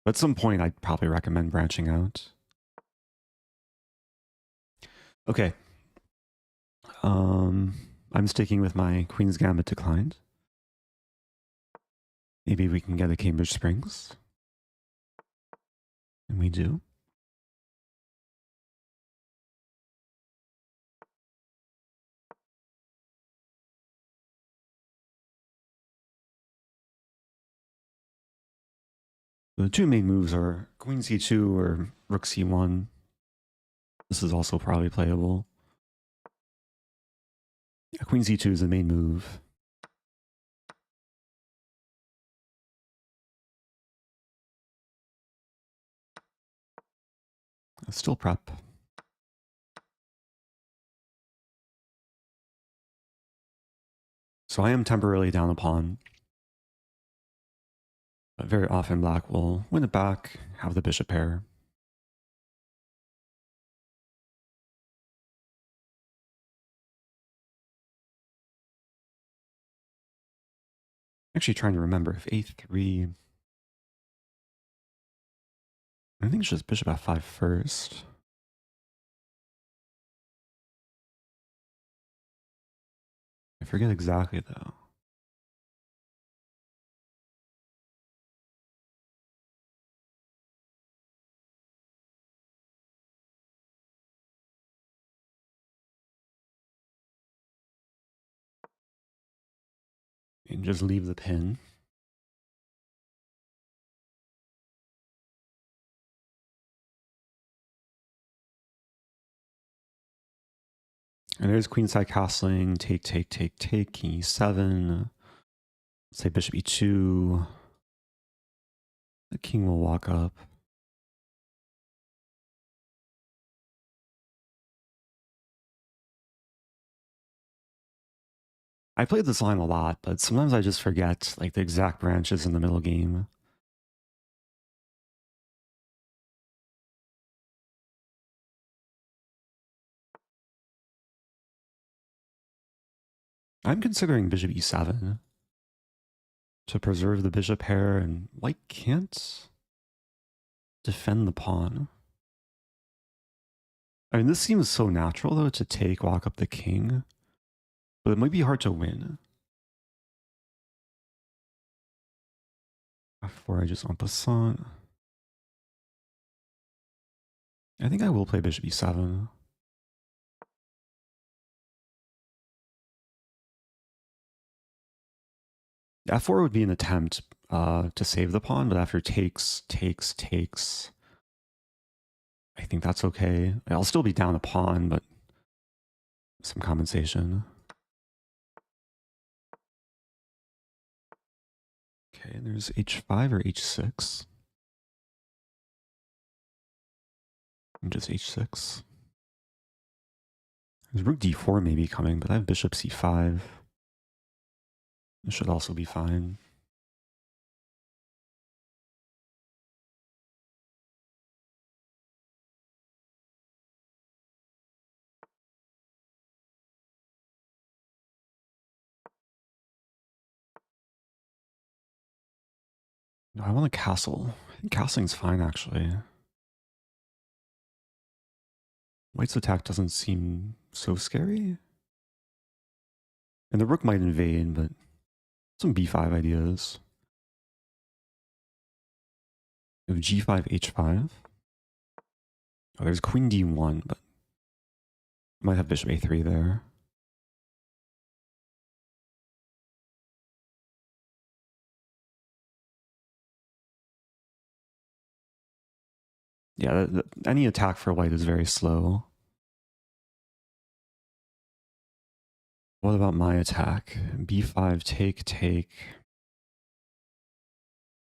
At some point, I'd probably recommend branching out. Okay. I'm sticking with my Queen's Gambit declined. Maybe we can get a Cambridge Springs. And we do. The 2 main moves are Queen C2 or Rook C1. This is also probably playable. Yeah, Queen C2 is the main move. Still prep. So I am temporarily down a pawn. But very often black will win it back, have the bishop pair. Actually trying to remember if A3... I think it's just bishop F5 first. I forget exactly though. And just leave the pin. And there's queenside castling, take, king e7. Let's say bishop e2. The king will walk up. I played this line a lot, but sometimes I just forget like the exact branches in the middle game. I'm considering bishop e7 to preserve the bishop pair, and white can't defend the pawn. I mean, this seems so natural though, to take, walk up the king, but it might be hard to win. F4, I just en passant. I think I will play bishop e7. F4 would be an attempt to save the pawn, but after takes, I think that's okay. I'll still be down a pawn, but some compensation. Okay, there's h5 or h6. And just h6. There's rook d4 maybe coming, but I have bishop c5. This should also be fine. No, I want a castle. I think castling's fine, actually. White's attack doesn't seem so scary. And the rook might invade, but some b5 ideas. We have g5, h5. Oh, there's queen d1, but I might have bishop a3 there. Yeah, any attack for white is very slow. What about my attack? b5, take.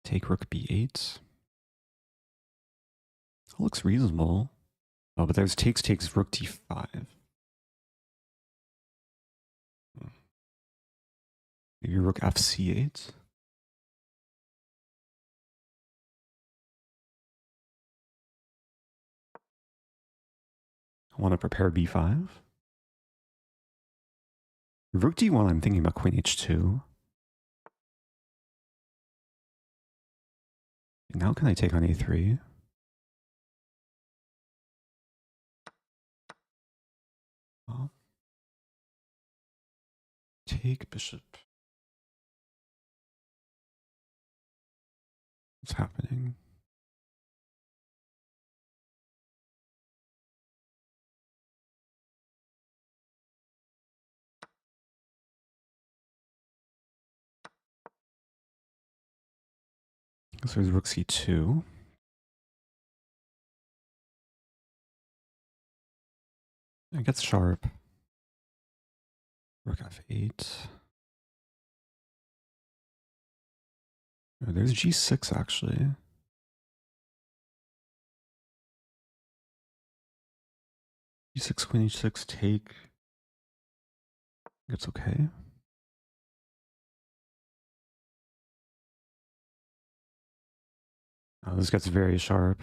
Take rook b8. That looks reasonable. Oh, but there's takes rook d5. Maybe rook fc8. I want to prepare b5. Rook d1, I'm thinking about queen h2. Now can I take on a3? Oh. Take bishop. What's happening? So there's rook c2. It gets sharp. Rook f8. Oh, there's g6 actually. g6, queen h6, take. It's okay. Oh, this gets very sharp.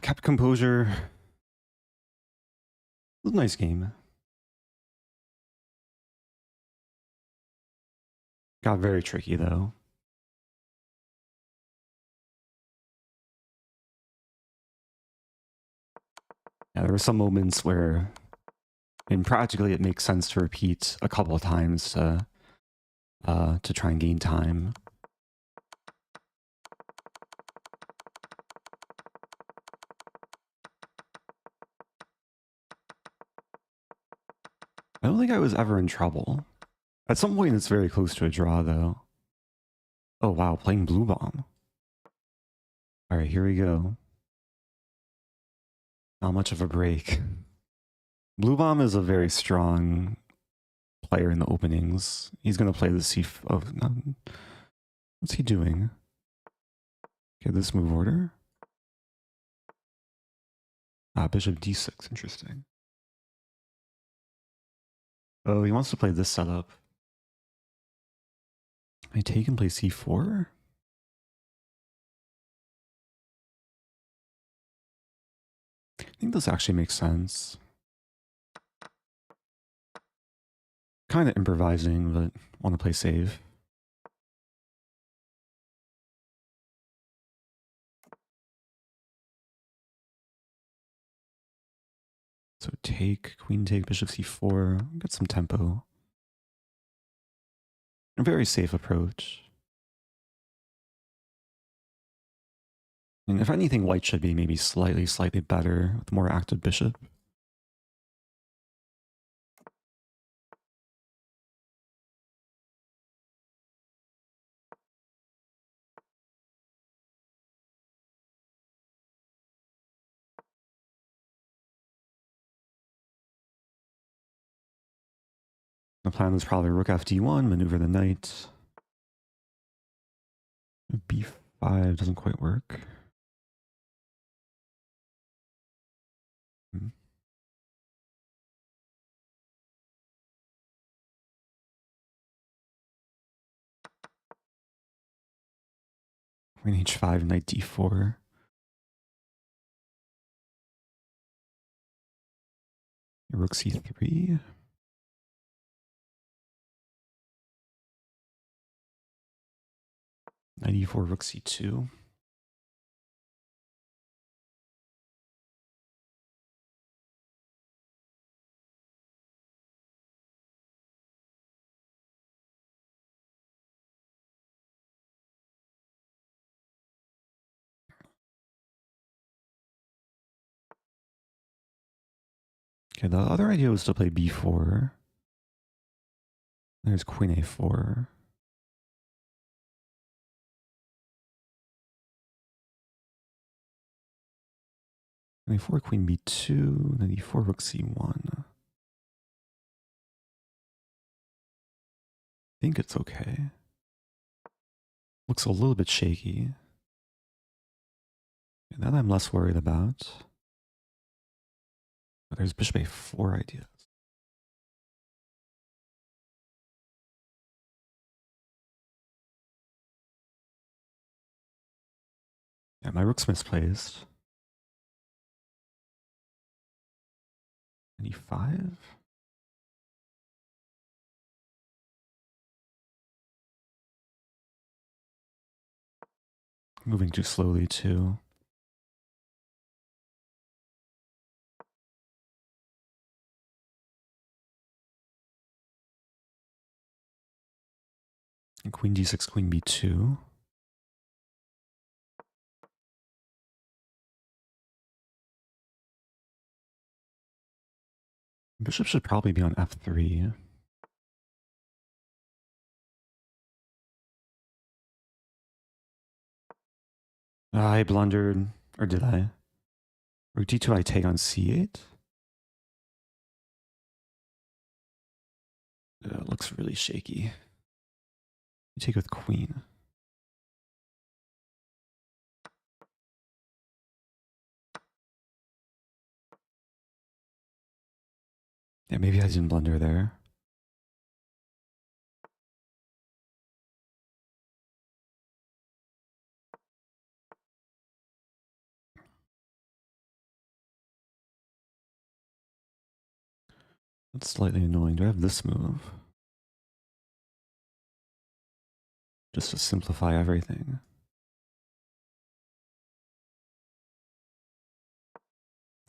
kept composure. It was a nice game. Got very tricky though. Yeah, there were some moments where, practically it makes sense to repeat a couple of times to try and gain time. I don't think I was ever in trouble. At some point, it's very close to a draw, though. Oh, wow, playing Bluebaum. All right, here we go. Not much of a break. Bluebaum is a very strong player in the openings. He's going to play the C... Oh, no. What's he doing? Okay, this move order. Bishop D6, interesting. Oh, he wants to play this setup. I take and play C4? I think this actually makes sense. Kind of improvising, but want to play safe. So take, queen take, bishop c4, get some tempo. A very safe approach. And if anything, white should be maybe slightly better with more active bishop. The plan is probably rook fd1, maneuver the knight. b5 doesn't quite work. Queen h5, knight d4. Rook c3. Knight e4, rook c2. Okay, the other idea was to play b4. There's queen a4. Queen a4, queen b2, then e4, rook c1. I think it's okay. Looks a little bit shaky. And that I'm less worried about. But there's bishop a4 ideas. Yeah, my rook's misplaced. And e5? Moving too slowly too. And queen d6, queen b2. Bishop should probably be on f3. I blundered, or did I? Rook d2, I take on c8. It looks really shaky. You take with queen. Yeah, maybe I didn't blunder there. That's slightly annoying. Do I have this move? Just to simplify everything.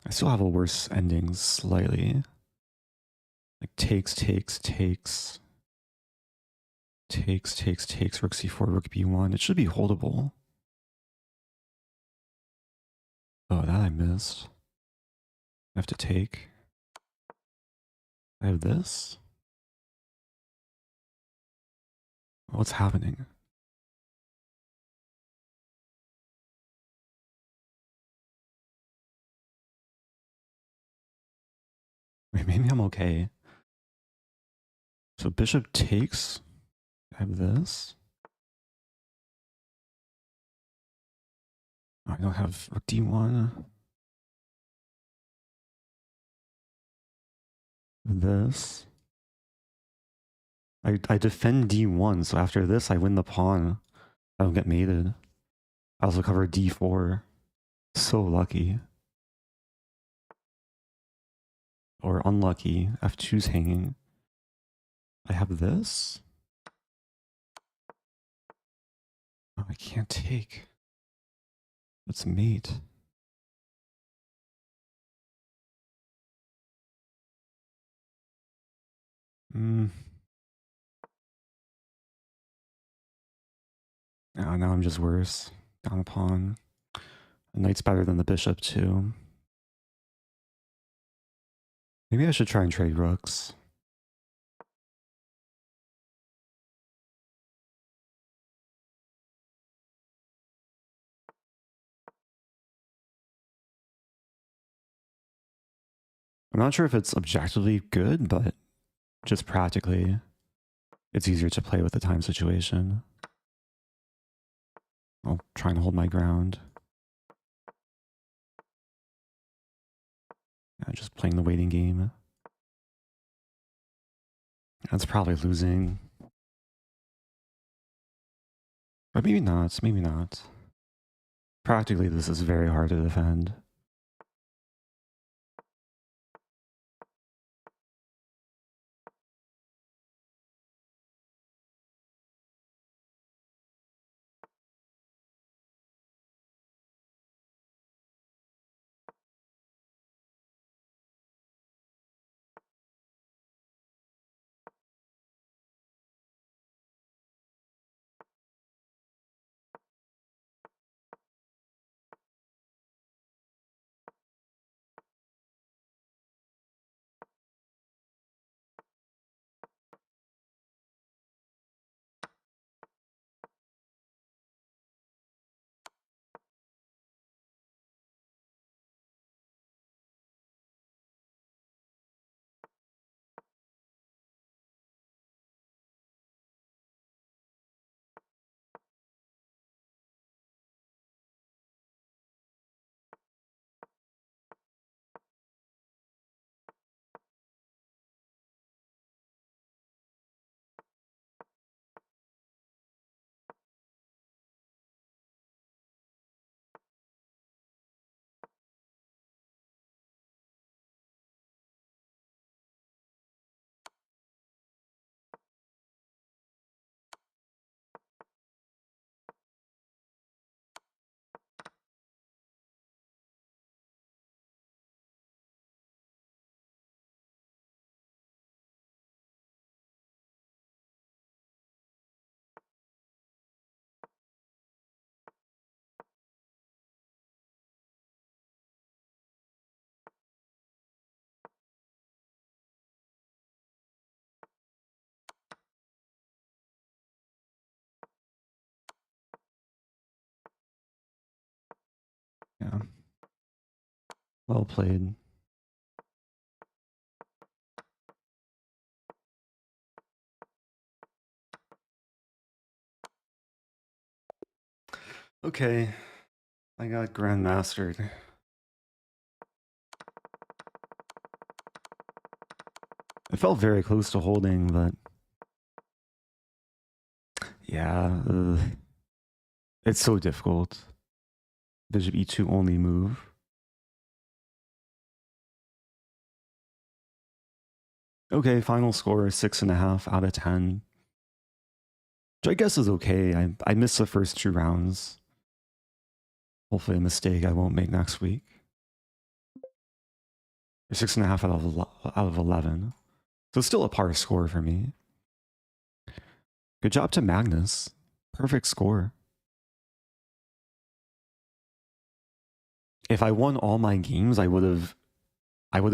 I still have a worse ending slightly. Like takes, rook c4, rook b1. It should be holdable. Oh, that I missed. I have to take. I have this. What's happening? Wait, maybe I'm okay. So bishop takes. I have this. I don't have rook d1. This. I defend d1, so after this I win the pawn. I don't get mated. I also cover d4. So lucky. Or unlucky. f2's hanging. I have this. Oh, I can't take. Let's mate. Oh, now I'm just worse. Down a pawn. The knight's better than the bishop too. Maybe I should try and trade rooks. I'm not sure if it's objectively good, but just practically, it's easier to play with the time situation. I'll try and hold my ground. Yeah, just playing the waiting game. That's probably losing. But maybe not, maybe not. Practically, this is very hard to defend. Yeah. Well played. Okay, I got grandmastered. It felt very close to holding, but yeah, it's so difficult. Bishop e2 only move. Okay, final score is 6.5 out of 10. Which I guess is okay. I missed the first 2 rounds. Hopefully a mistake I won't make next week. 6.5 out of 11. So still a par score for me. Good job to Magnus. Perfect score. If I won all my games, I would have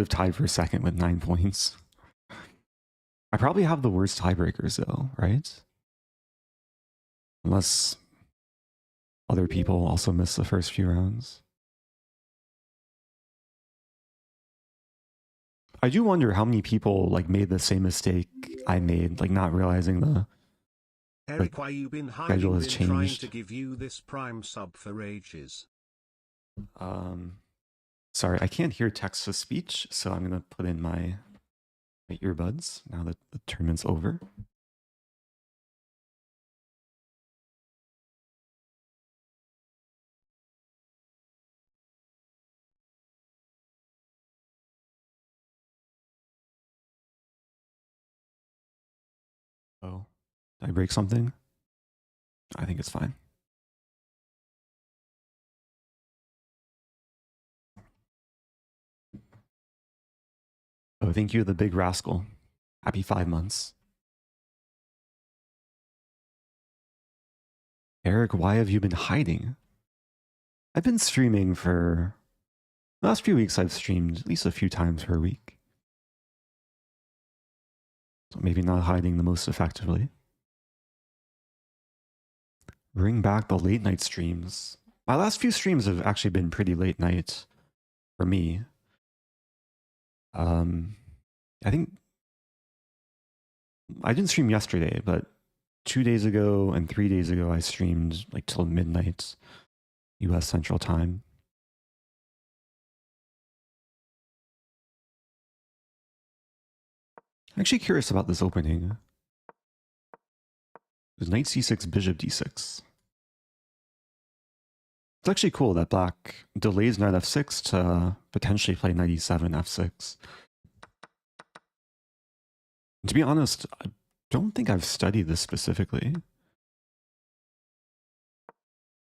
tied for second with 9 points. I probably have the worst tiebreakers though, right? Unless other people also miss the first few rounds. I do wonder how many people like made the same mistake I made, like not realizing the Eric, why you been hiding? schedule has Been trying changed. to give you this prime sub for ages. Sorry, I can't hear text to speech, so I'm gonna put in my earbuds now that the tournament's over. Oh, did I break something? I think it's fine. Oh, thank you, the big rascal. Happy 5 months. Eric, why have you been hiding? I've been streaming for the last few weeks. I've streamed at least a few times per week. So maybe not hiding the most effectively. Bring back the late night streams. My last few streams have actually been pretty late night for me. I think I didn't stream yesterday, but 2 days ago and 3 days ago, I streamed like till midnight US Central Time. I'm actually curious about this opening. There's knight c6, bishop d6. It's actually cool that black delays knight f6 to potentially play knight e7, f6. To be honest, I don't think I've studied this specifically.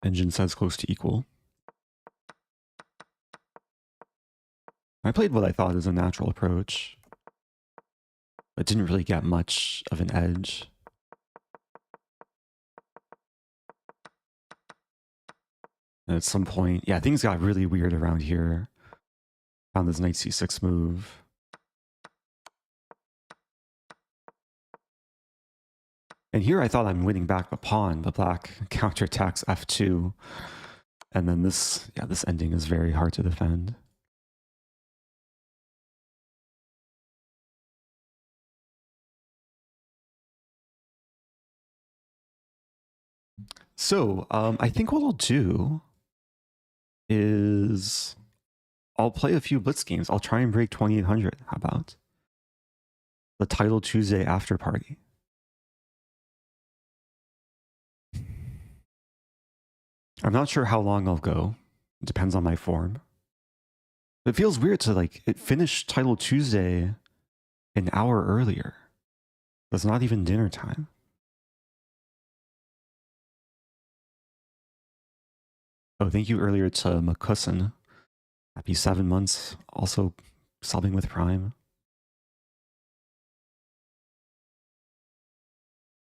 Engine says close to equal. I played what I thought is a natural approach, but didn't really get much of an edge. And at some point, yeah, things got really weird around here. Found this knight c6 move. And here I thought I'm winning back the pawn, but black counterattacks f2. And then this ending is very hard to defend. So I think what I'll do is I'll play a few Blitz games. I'll try and break 2800. How about the Title Tuesday after party? I'm not sure how long I'll go. It depends on my form. It feels weird to like it finished Title Tuesday an hour earlier. It's not even dinner time. Oh, thank you earlier to McCusson. Happy 7 months. Also subbing with Prime.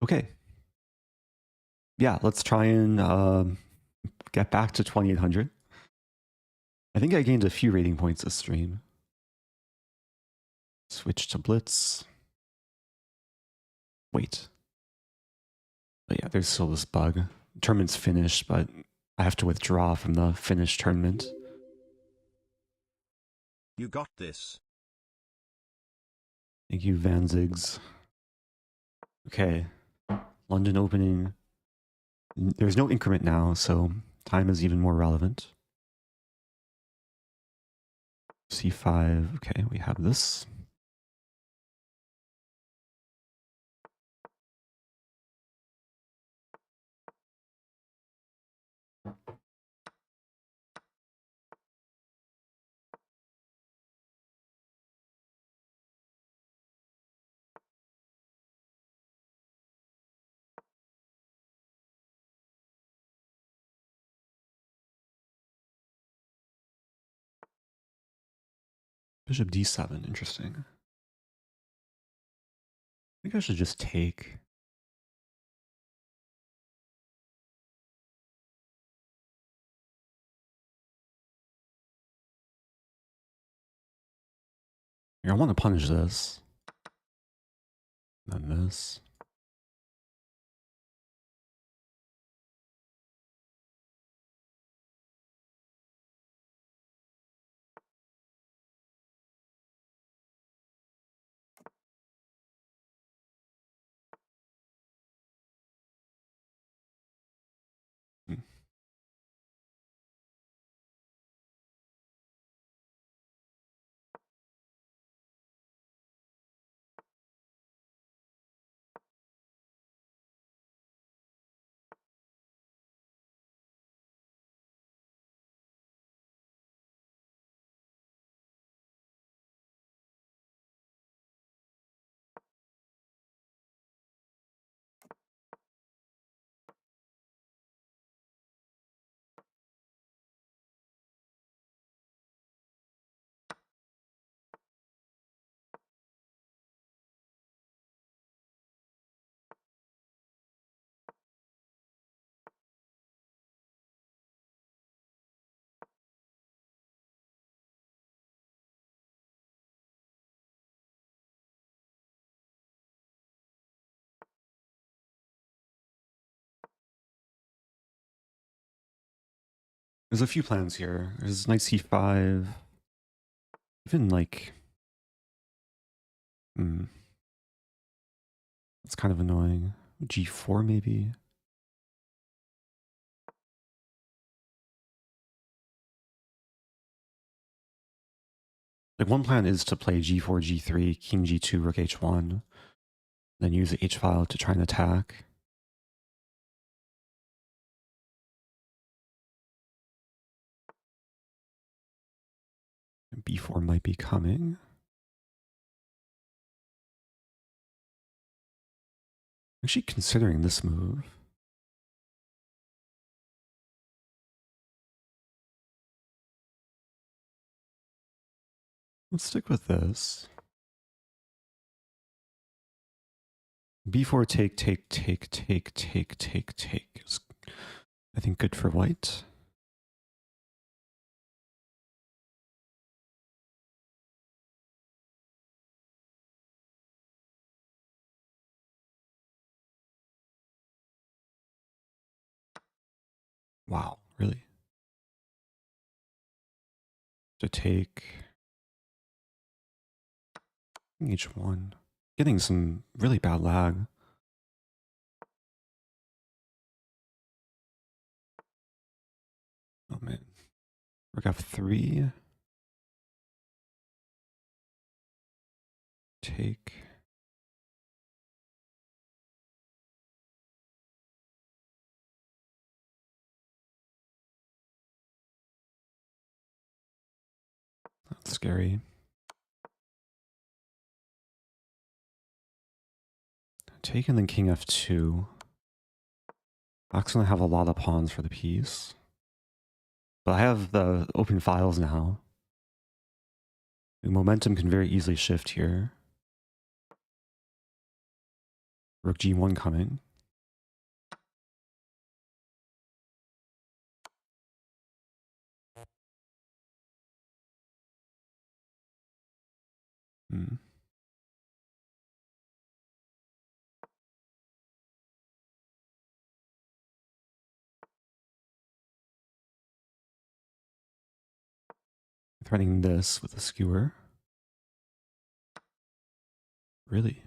Okay. Yeah, let's try and get back to 2800. I think I gained a few rating points this stream. Switch to Blitz. Wait. But yeah, there's still this bug. Tournament's finished, but I have to withdraw from the finished tournament. You got this. Thank you, Van Ziggs. Okay. London opening. There's no increment now, so time is even more relevant. C5. Okay, we have this. Bishop d7, interesting. I think I should just take. Here, I want to punish this. Then this. There's a few plans here. There's knight c5. Even like... That's kind of annoying. g4 maybe? Like one plan is to play g4, g3, king g2, rook h1, then use the h-file to try and attack. And b4 might be coming. I'm actually considering this move. Let's stick with this. b4 take, take, take, take, take, take, take is, I think, good for white. Wow, really? To take h1. Getting some really bad lag. Oh man. Rook f3. Take. That's scary. Take and then king f2. Black's gonna have a lot of pawns for the piece. But I have the open files now. The momentum can very easily shift here. Rook g1 coming. Threading this with a skewer. Really?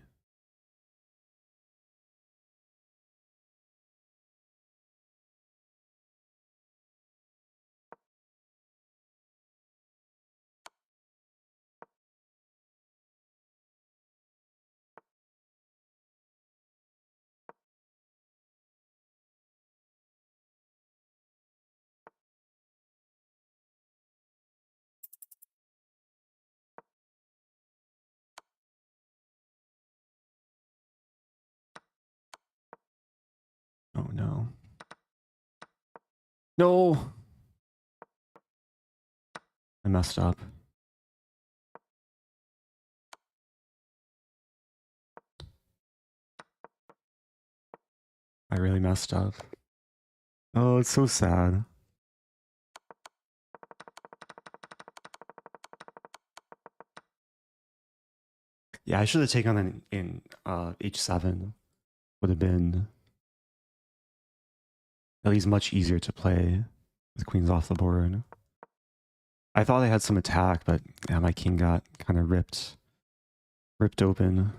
Oh no. No! I messed up. I really messed up. Oh, it's so sad. Yeah, I should have taken in h7. Would have been at least much easier to play with queens off the board. I thought I had some attack, but yeah, my king got kind of ripped open.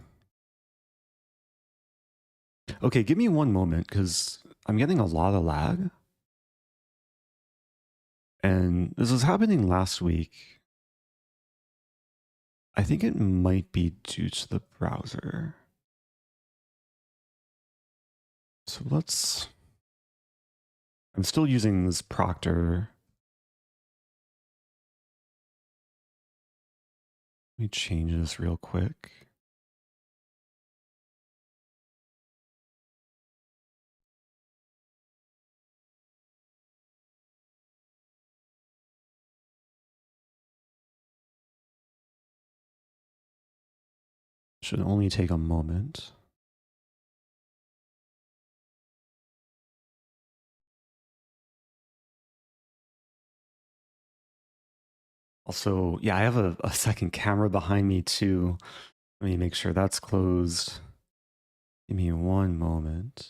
Okay, give me one moment, because I'm getting a lot of lag. And this was happening last week. I think it might be due to the browser. So I'm still using this Proctor. Let me change this real quick. Should only take a moment. Also, yeah, I have a second camera behind me too. Let me make sure that's closed. Give me one moment.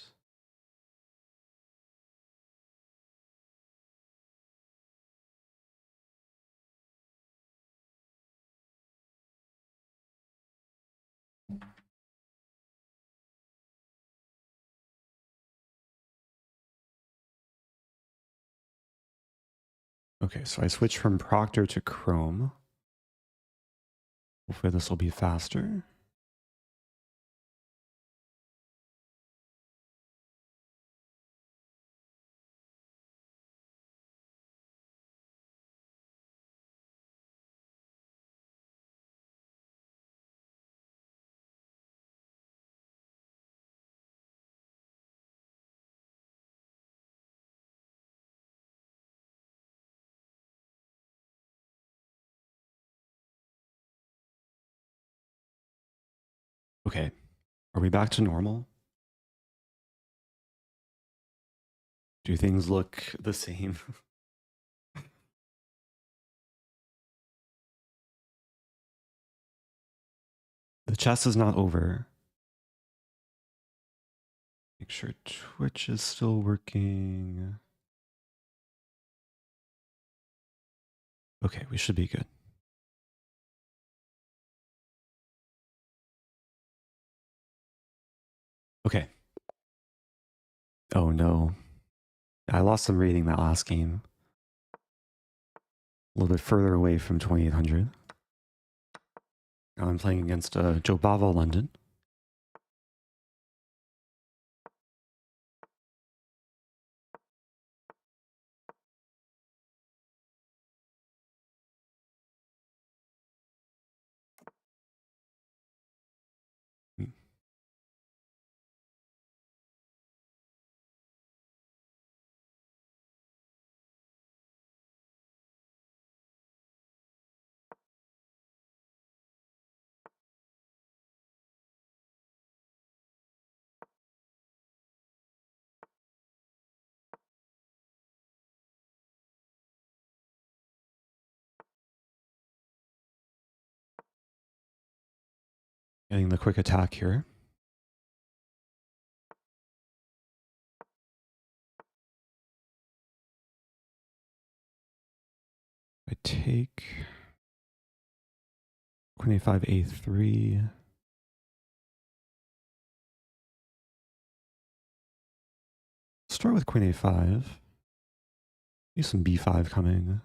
Okay, so I switched from Proctor to Chrome. Hopefully this will be faster. Okay, are we back to normal? Do things look the same? The chess is not over. Make sure Twitch is still working. Okay, we should be good. Okay. Oh no. I lost some rating that last game. A little bit further away from 2800. Now I'm playing against Jobava London. Getting the quick attack here. I take Queen a5, a3. Start with Queen a5. Use some b5 coming.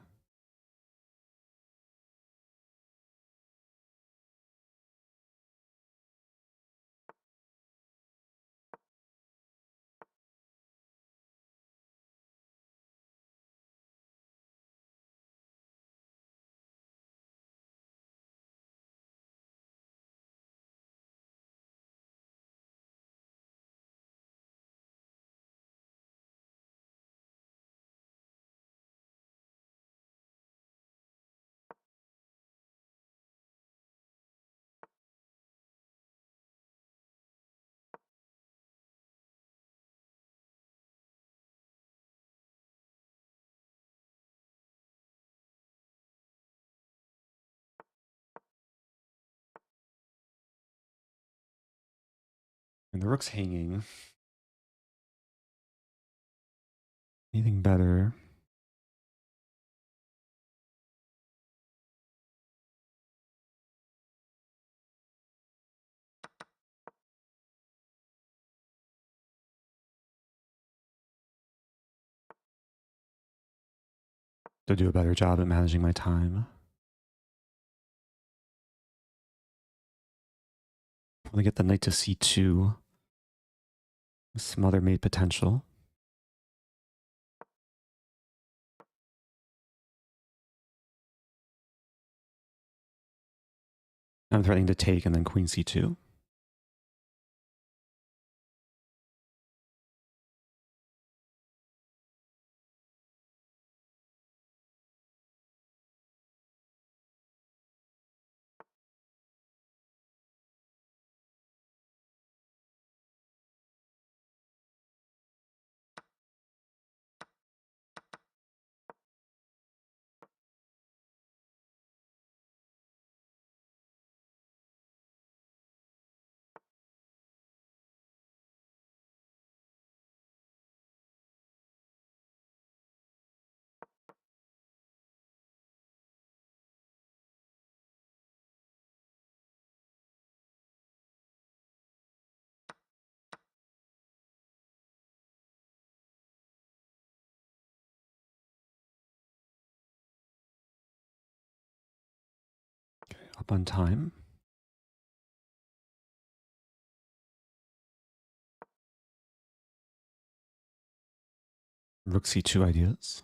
And the rook's hanging. Anything better? To do a better job at managing my time. I want to get the knight to c2. Some other mate potential. I'm threatening to take and then queen c2. Up on time. Rook c2 ideas.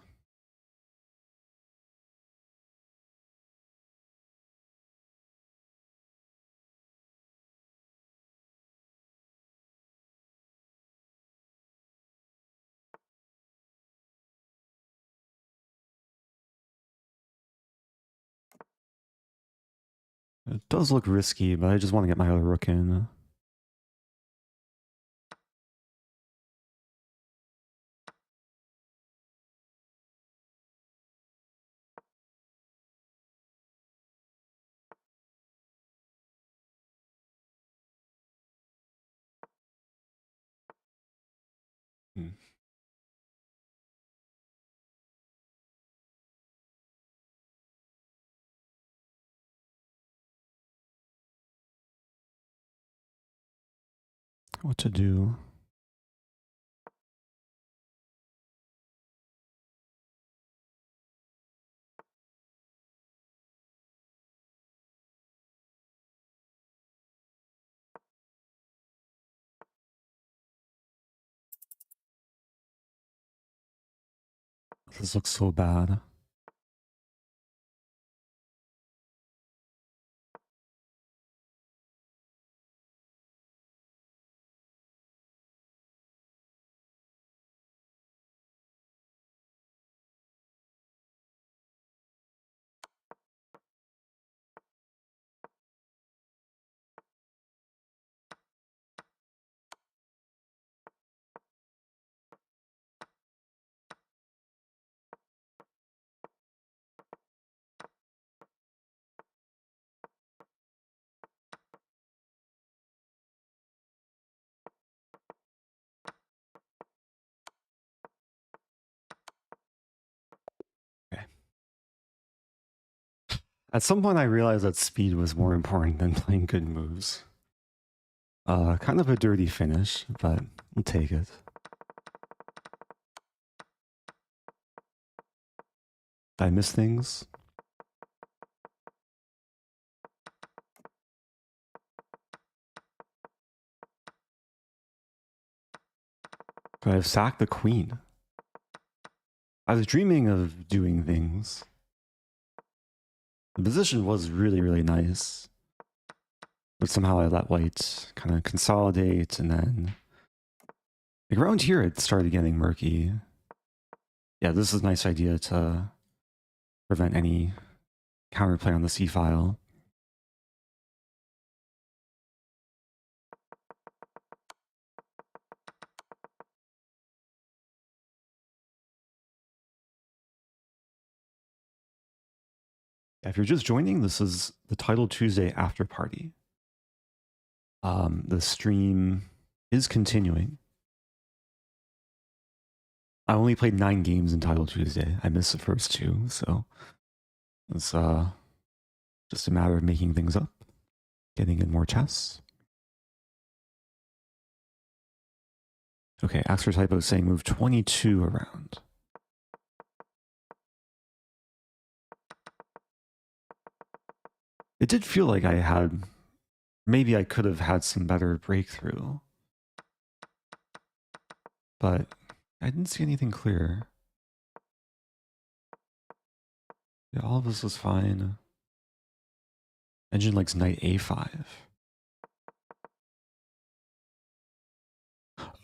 It does look risky, but I just want to get my other rook in. What to do? This looks so bad. At some point, I realized that speed was more important than playing good moves. Kind of a dirty finish, but we'll take it. Did I miss things? Could I have sacked the queen? I was dreaming of doing things. The position was really, really nice. But somehow I let white kind of consolidate, and then like around here it started getting murky. Yeah, this is a nice idea to prevent any counterplay on the c file. If you're just joining, this is the Title Tuesday after party. The stream is continuing. I only played 9 games in Title Tuesday. I missed the first 2, so it's just a matter of making things up, getting in more chess. Okay, Axter Typo saying move 22 around. It did feel like I had, maybe I could have had some better breakthrough, but I didn't see anything clear. Yeah, all of this was fine. Engine likes knight a5.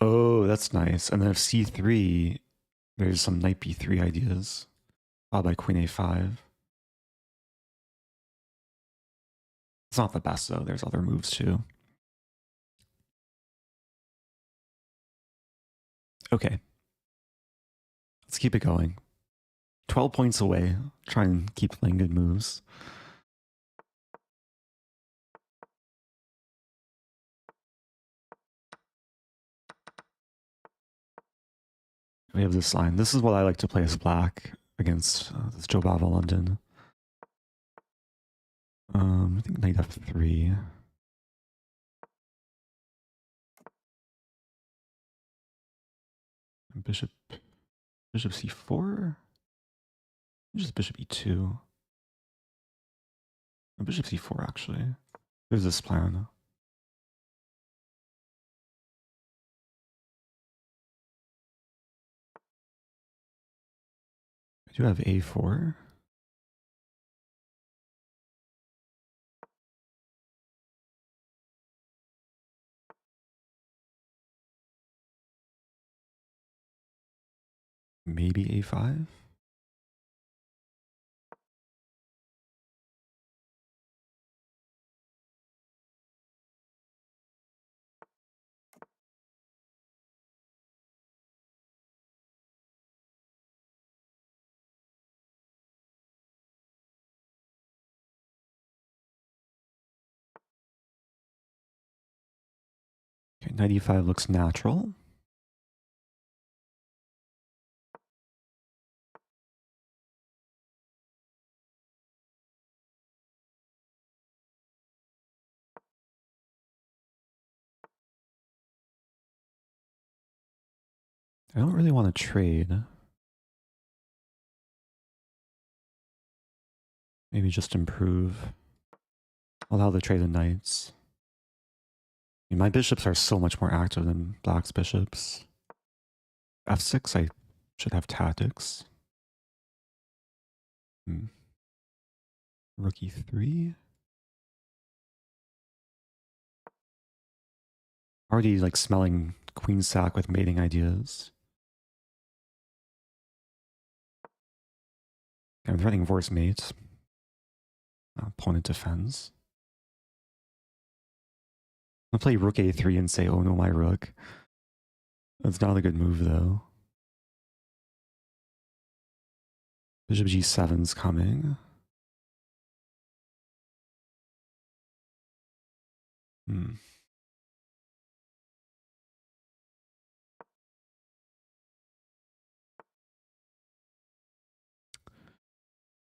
Oh, that's nice. And then if c3, there's some knight b3 ideas, followed by queen a5. It's not the best though. There's other moves too. Okay. Let's keep it going. 12 points away. Try and keep playing good moves. We have this line. This is what I like to play as black against this Jobava London. I think knight f3. Bishop c4? Just bishop e2. Bishop c4 actually. There's this plan. I do have a4. Maybe a5. Okay, knight e5 looks natural. I don't really want to trade. Maybe just improve. Allow the trade of knights. I mean, my bishops are so much more active than black's bishops. f6, I should have tactics. Rook e3. Already like smelling queen sack with mating ideas. I'm threatening force mate. Opponent defends. I'll play rook a3 and say, oh no, my rook. That's not a good move though. Bishop g7's coming.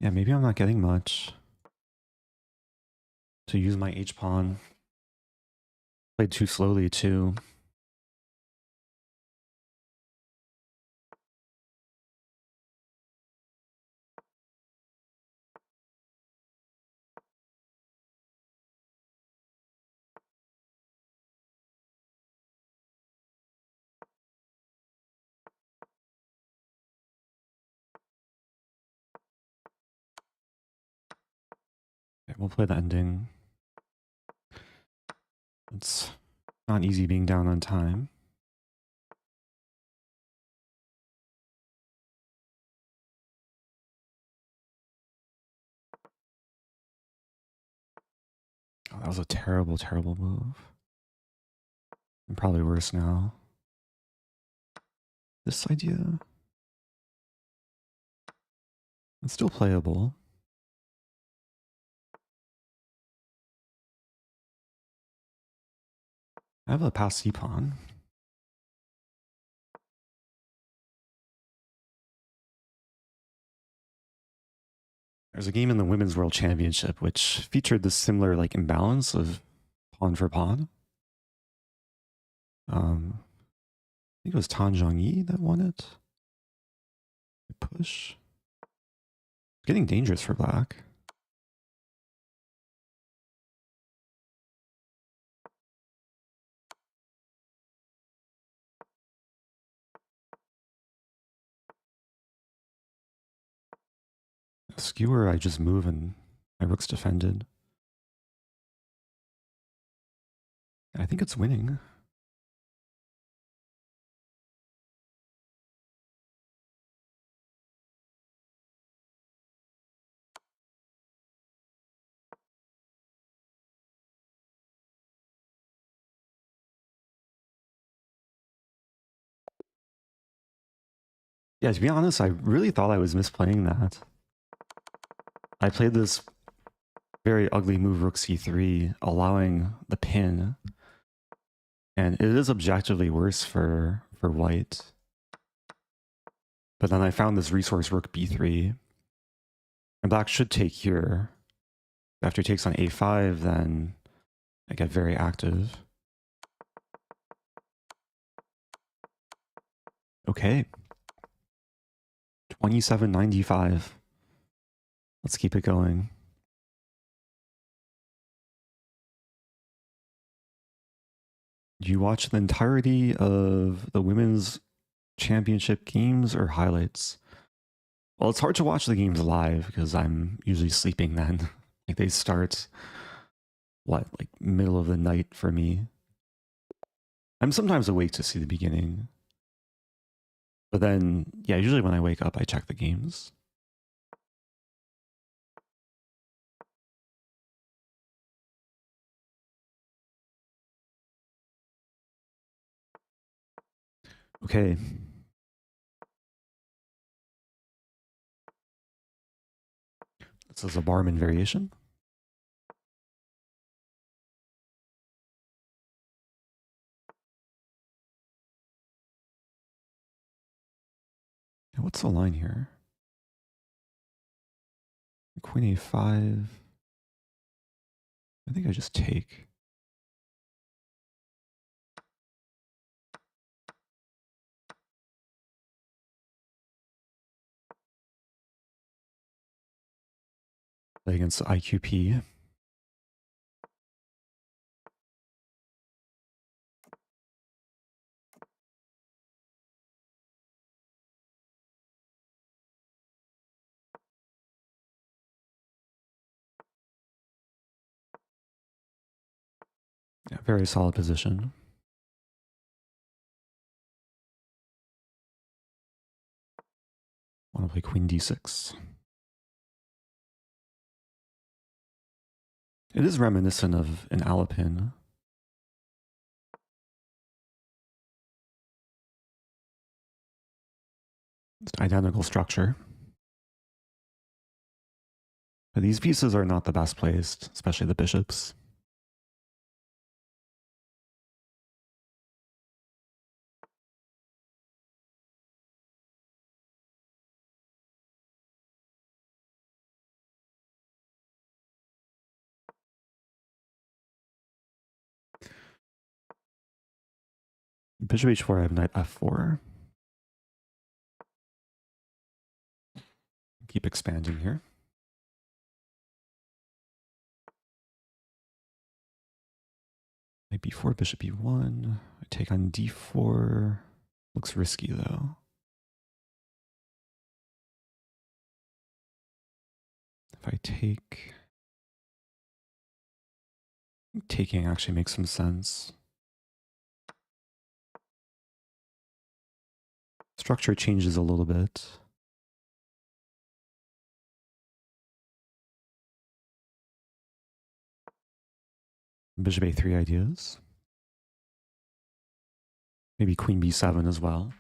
Yeah, maybe I'm not getting much. To use my h-pawn. Played too slowly too. Okay, we'll play the ending. It's not easy being down on time. Oh, that was a terrible, terrible move. And probably worse now. This idea? It's still playable. I have a passed c-pawn. There's a game in the Women's World Championship which featured this similar like imbalance of pawn for pawn. I think it was Tan Zhongyi that won it. Push. It's getting dangerous for black. Skewer, I just move and my rook's defended. I think it's winning. Yeah, to be honest, I really thought I was misplaying that. I played this very ugly move rook c3, allowing the pin. And it is objectively worse for white. But then I found this resource rook b3. And black should take here. After he takes on a5, then I get very active. Okay. 27.95. Let's keep it going. Do you watch the entirety of the women's championship games or highlights? Well, it's hard to watch the games live because I'm usually sleeping then. Like they start, what, like middle of the night for me. I'm sometimes awake to see the beginning. But then, yeah, usually when I wake up, I check the games. Okay. This is a Barmen variation. What's the line here? Queen a5. I think I just take. Play against IQP. Yeah, very solid position. Want to play queen d6. It is reminiscent of an Alapin. It's an identical structure. But these pieces are not the best placed, especially the bishops. Bishop h4, I have knight f4. Keep expanding here. Knight b4, bishop e1. I take on d4. Looks risky though. If I take... Taking actually makes some sense. Structure changes a little bit. Bishop a3 ideas. Maybe queen b7 as well.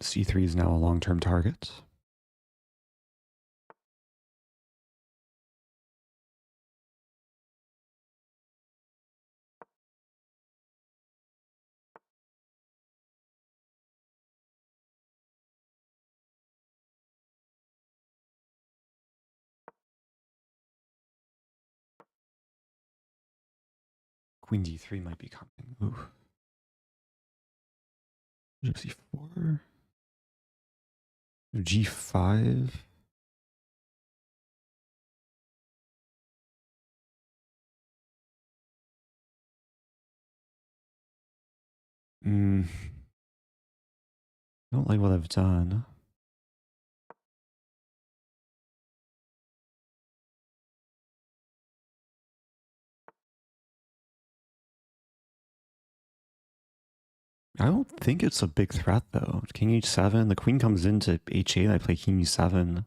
c3 is now a long-term target. queen d3 might be coming. Ooh. Bishop c4. G5. I don't like what I've done. I don't think it's a big threat though. King h7, the queen comes into h8, I play king e7.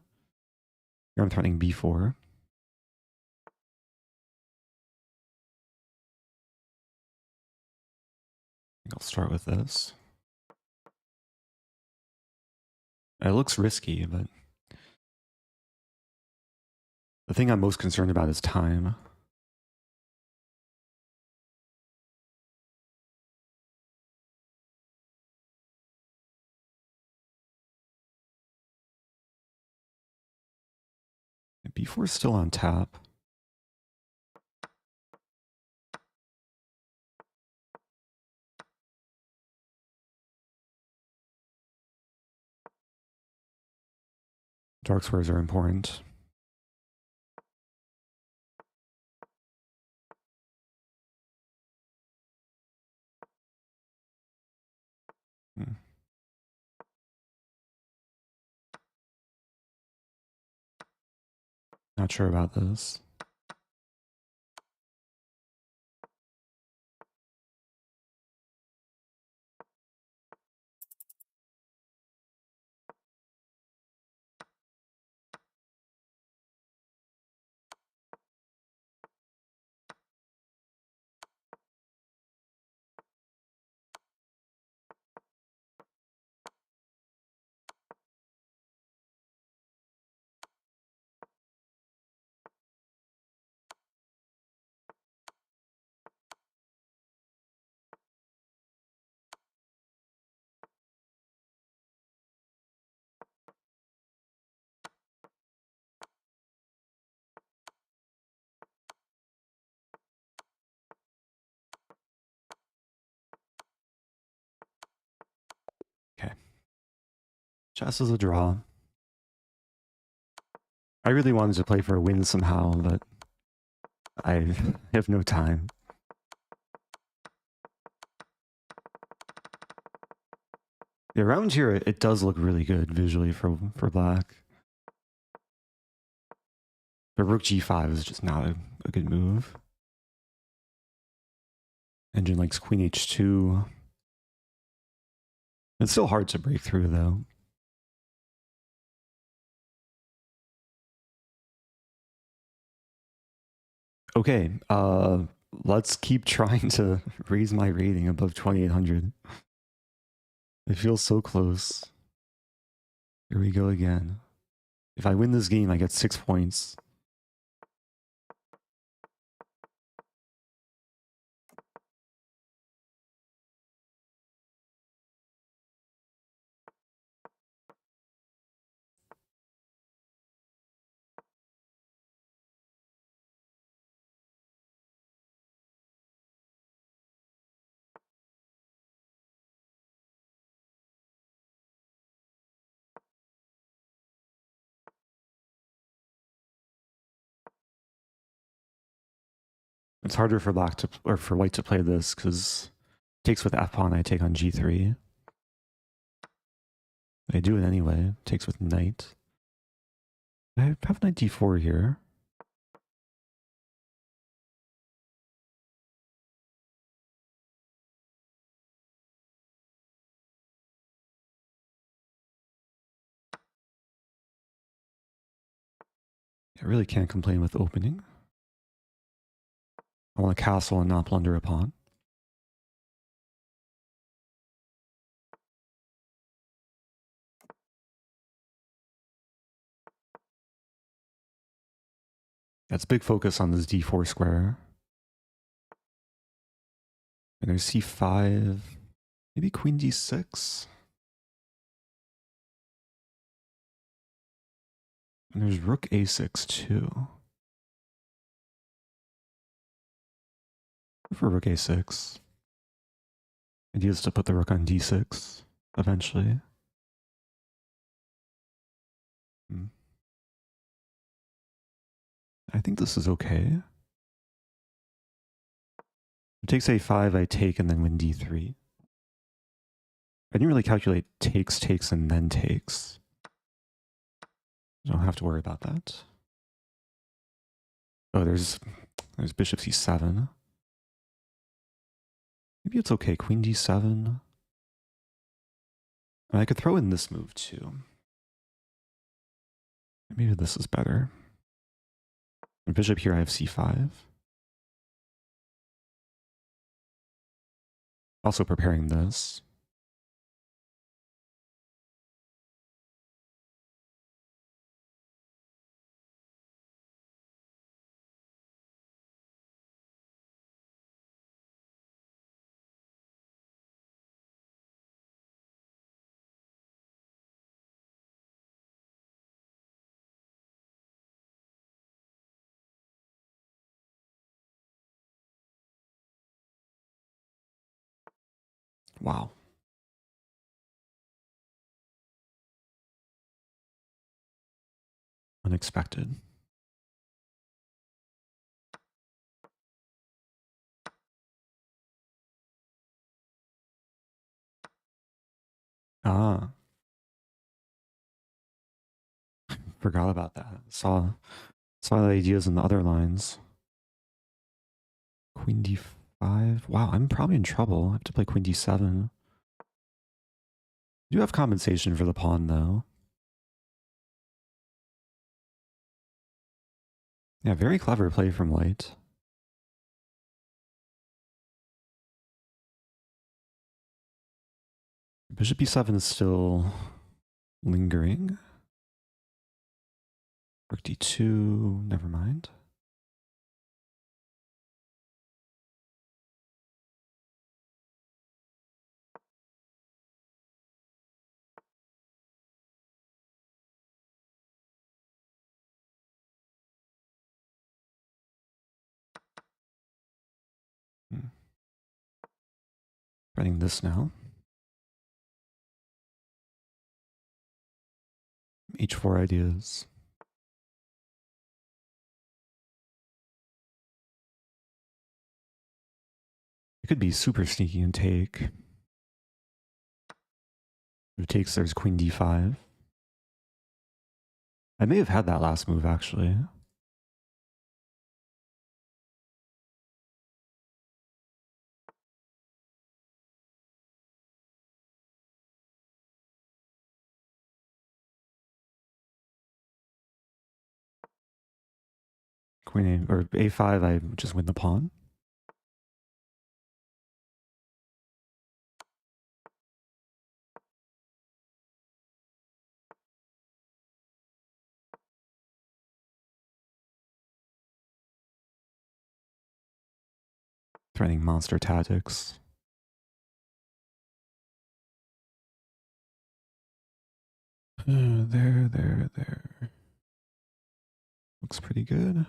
Here I'm threatening b4. I'll start with this. It looks risky, but the thing I'm most concerned about is time. b4 is still on tap. Dark squares are important. Not sure about this. Okay. Chess is a draw. I really wanted to play for a win somehow, but I have no time. Yeah, around here, it does look really good visually for black. But rook g5 is just not a good move. Engine likes queen h2. It's still hard to break through, though. Okay, let's keep trying to raise my rating above 2800. It feels so close. Here we go again. If I win this game, I get 6 points. It's harder for black to, or for white to play this because it takes with f pawn. I take on g3. I do it anyway. It takes with knight. I have knight d4 here. I really can't complain with opening. I want a castle and not plunder a pawn. That's big focus on this d4 square. And there's c5, maybe queen d6. And there's rook a6 too. For rook a6. Idea is to put the rook on d6 eventually. I think this is okay. It takes a5, I take, and then win d3. I didn't really calculate takes, takes, and then takes. I don't have to worry about that. Oh, there's bishop c7. Maybe it's okay, queen d7. And I could throw in this move too. Maybe this is better. Bishop here, I have c5. Also preparing this. Wow. Unexpected. Ah. Forgot about that. Saw the ideas in the other lines. Queen d5. Wow, I'm probably in trouble. I have to play queen d7. I do have compensation for the pawn, though. Yeah, very clever play from white. Bishop e7 is still lingering. Rook d2, never mind. Writing this now. h4 ideas. It could be super sneaky and take. If it takes, there's queen d5. I may have had that last move, actually. Queen A, or a5, I just win the pawn. Threatening monster tactics. There. Looks pretty good.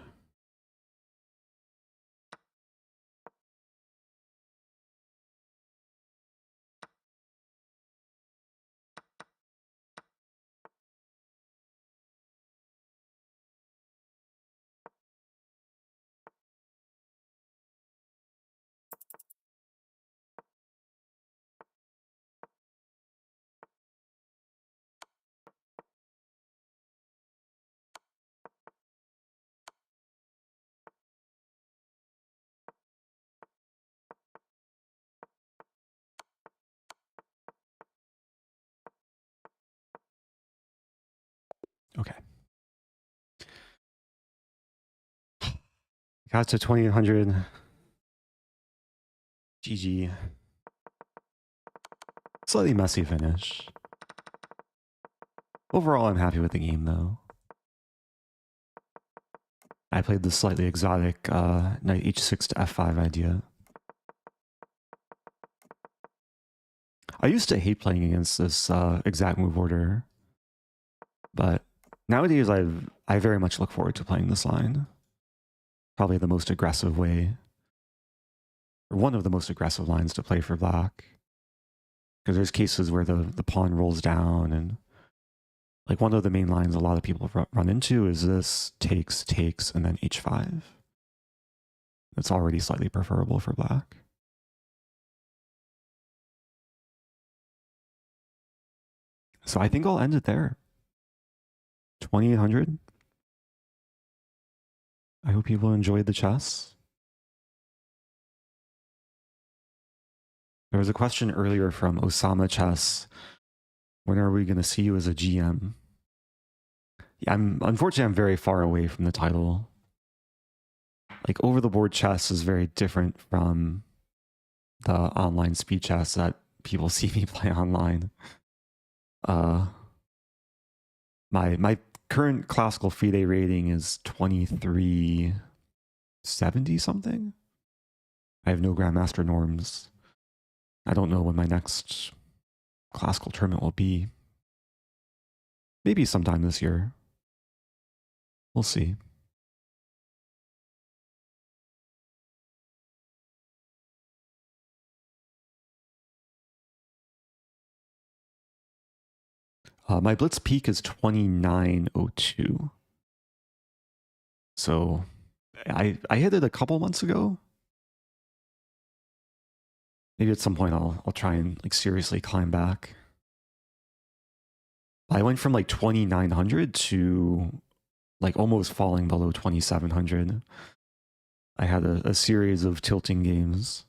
Okay. Got to 2800. GG. Slightly messy finish. Overall, I'm happy with the game, though. I played the slightly exotic knight h6 to f5 idea. I used to hate playing against this exact move order, but nowadays I very much look forward to playing this line. Probably the most aggressive way or one of the most aggressive lines to play for black. Because there's cases where the pawn rolls down, and like one of the main lines a lot of people run into is this takes, and then h5. It's already slightly preferable for black. So I think I'll end it there. 2800. I hope people enjoyed the chess. There was a question earlier from Osama Chess. When are we going to see you as a GM? Yeah, unfortunately, I'm very far away from the title. Like, over the board chess is very different from the online speed chess that people see me play online. My current classical FIDE rating is 2370 something. I have no Grandmaster norms. I don't know when my next classical tournament will be. Maybe sometime this year. We'll see. My Blitz peak is 2902. So I hit it a couple months ago. Maybe at some point I'll try and like seriously climb back. I went from like 2900 to like almost falling below 2700. I had a series of tilting games.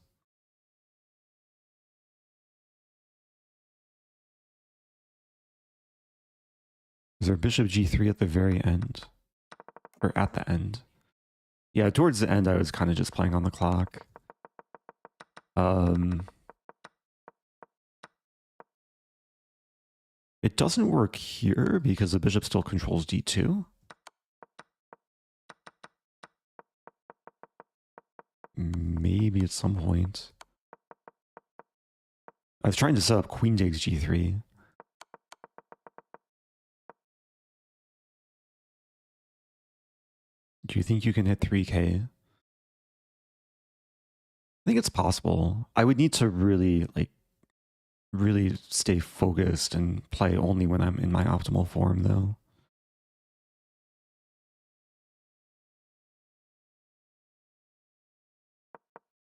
Is there bishop g3 at the very end? Or at the end? Yeah, towards the end I was kind of just playing on the clock. It doesn't work here because the bishop still controls d2. Maybe at some point. I was trying to set up queen takes g3. Do you think you can hit 3K? I think it's possible. I would need to really stay focused and play only when I'm in my optimal form, though.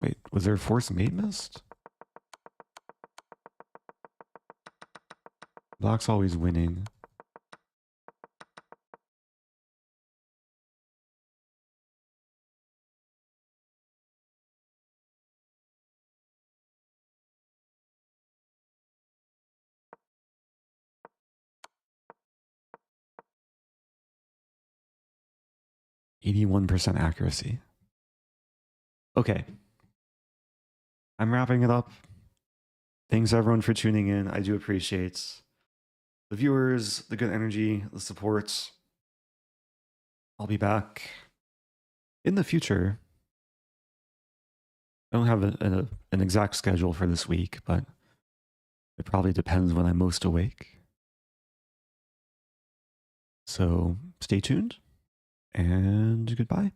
Wait, was there a force mate missed? Black's always winning. %81 accuracy. Okay. I'm wrapping it up. Thanks everyone for tuning in. I do appreciate the viewers, the good energy, the support. I'll be back in the future. I don't have an exact schedule for this week, but it probably depends when I'm most awake. So stay tuned and goodbye.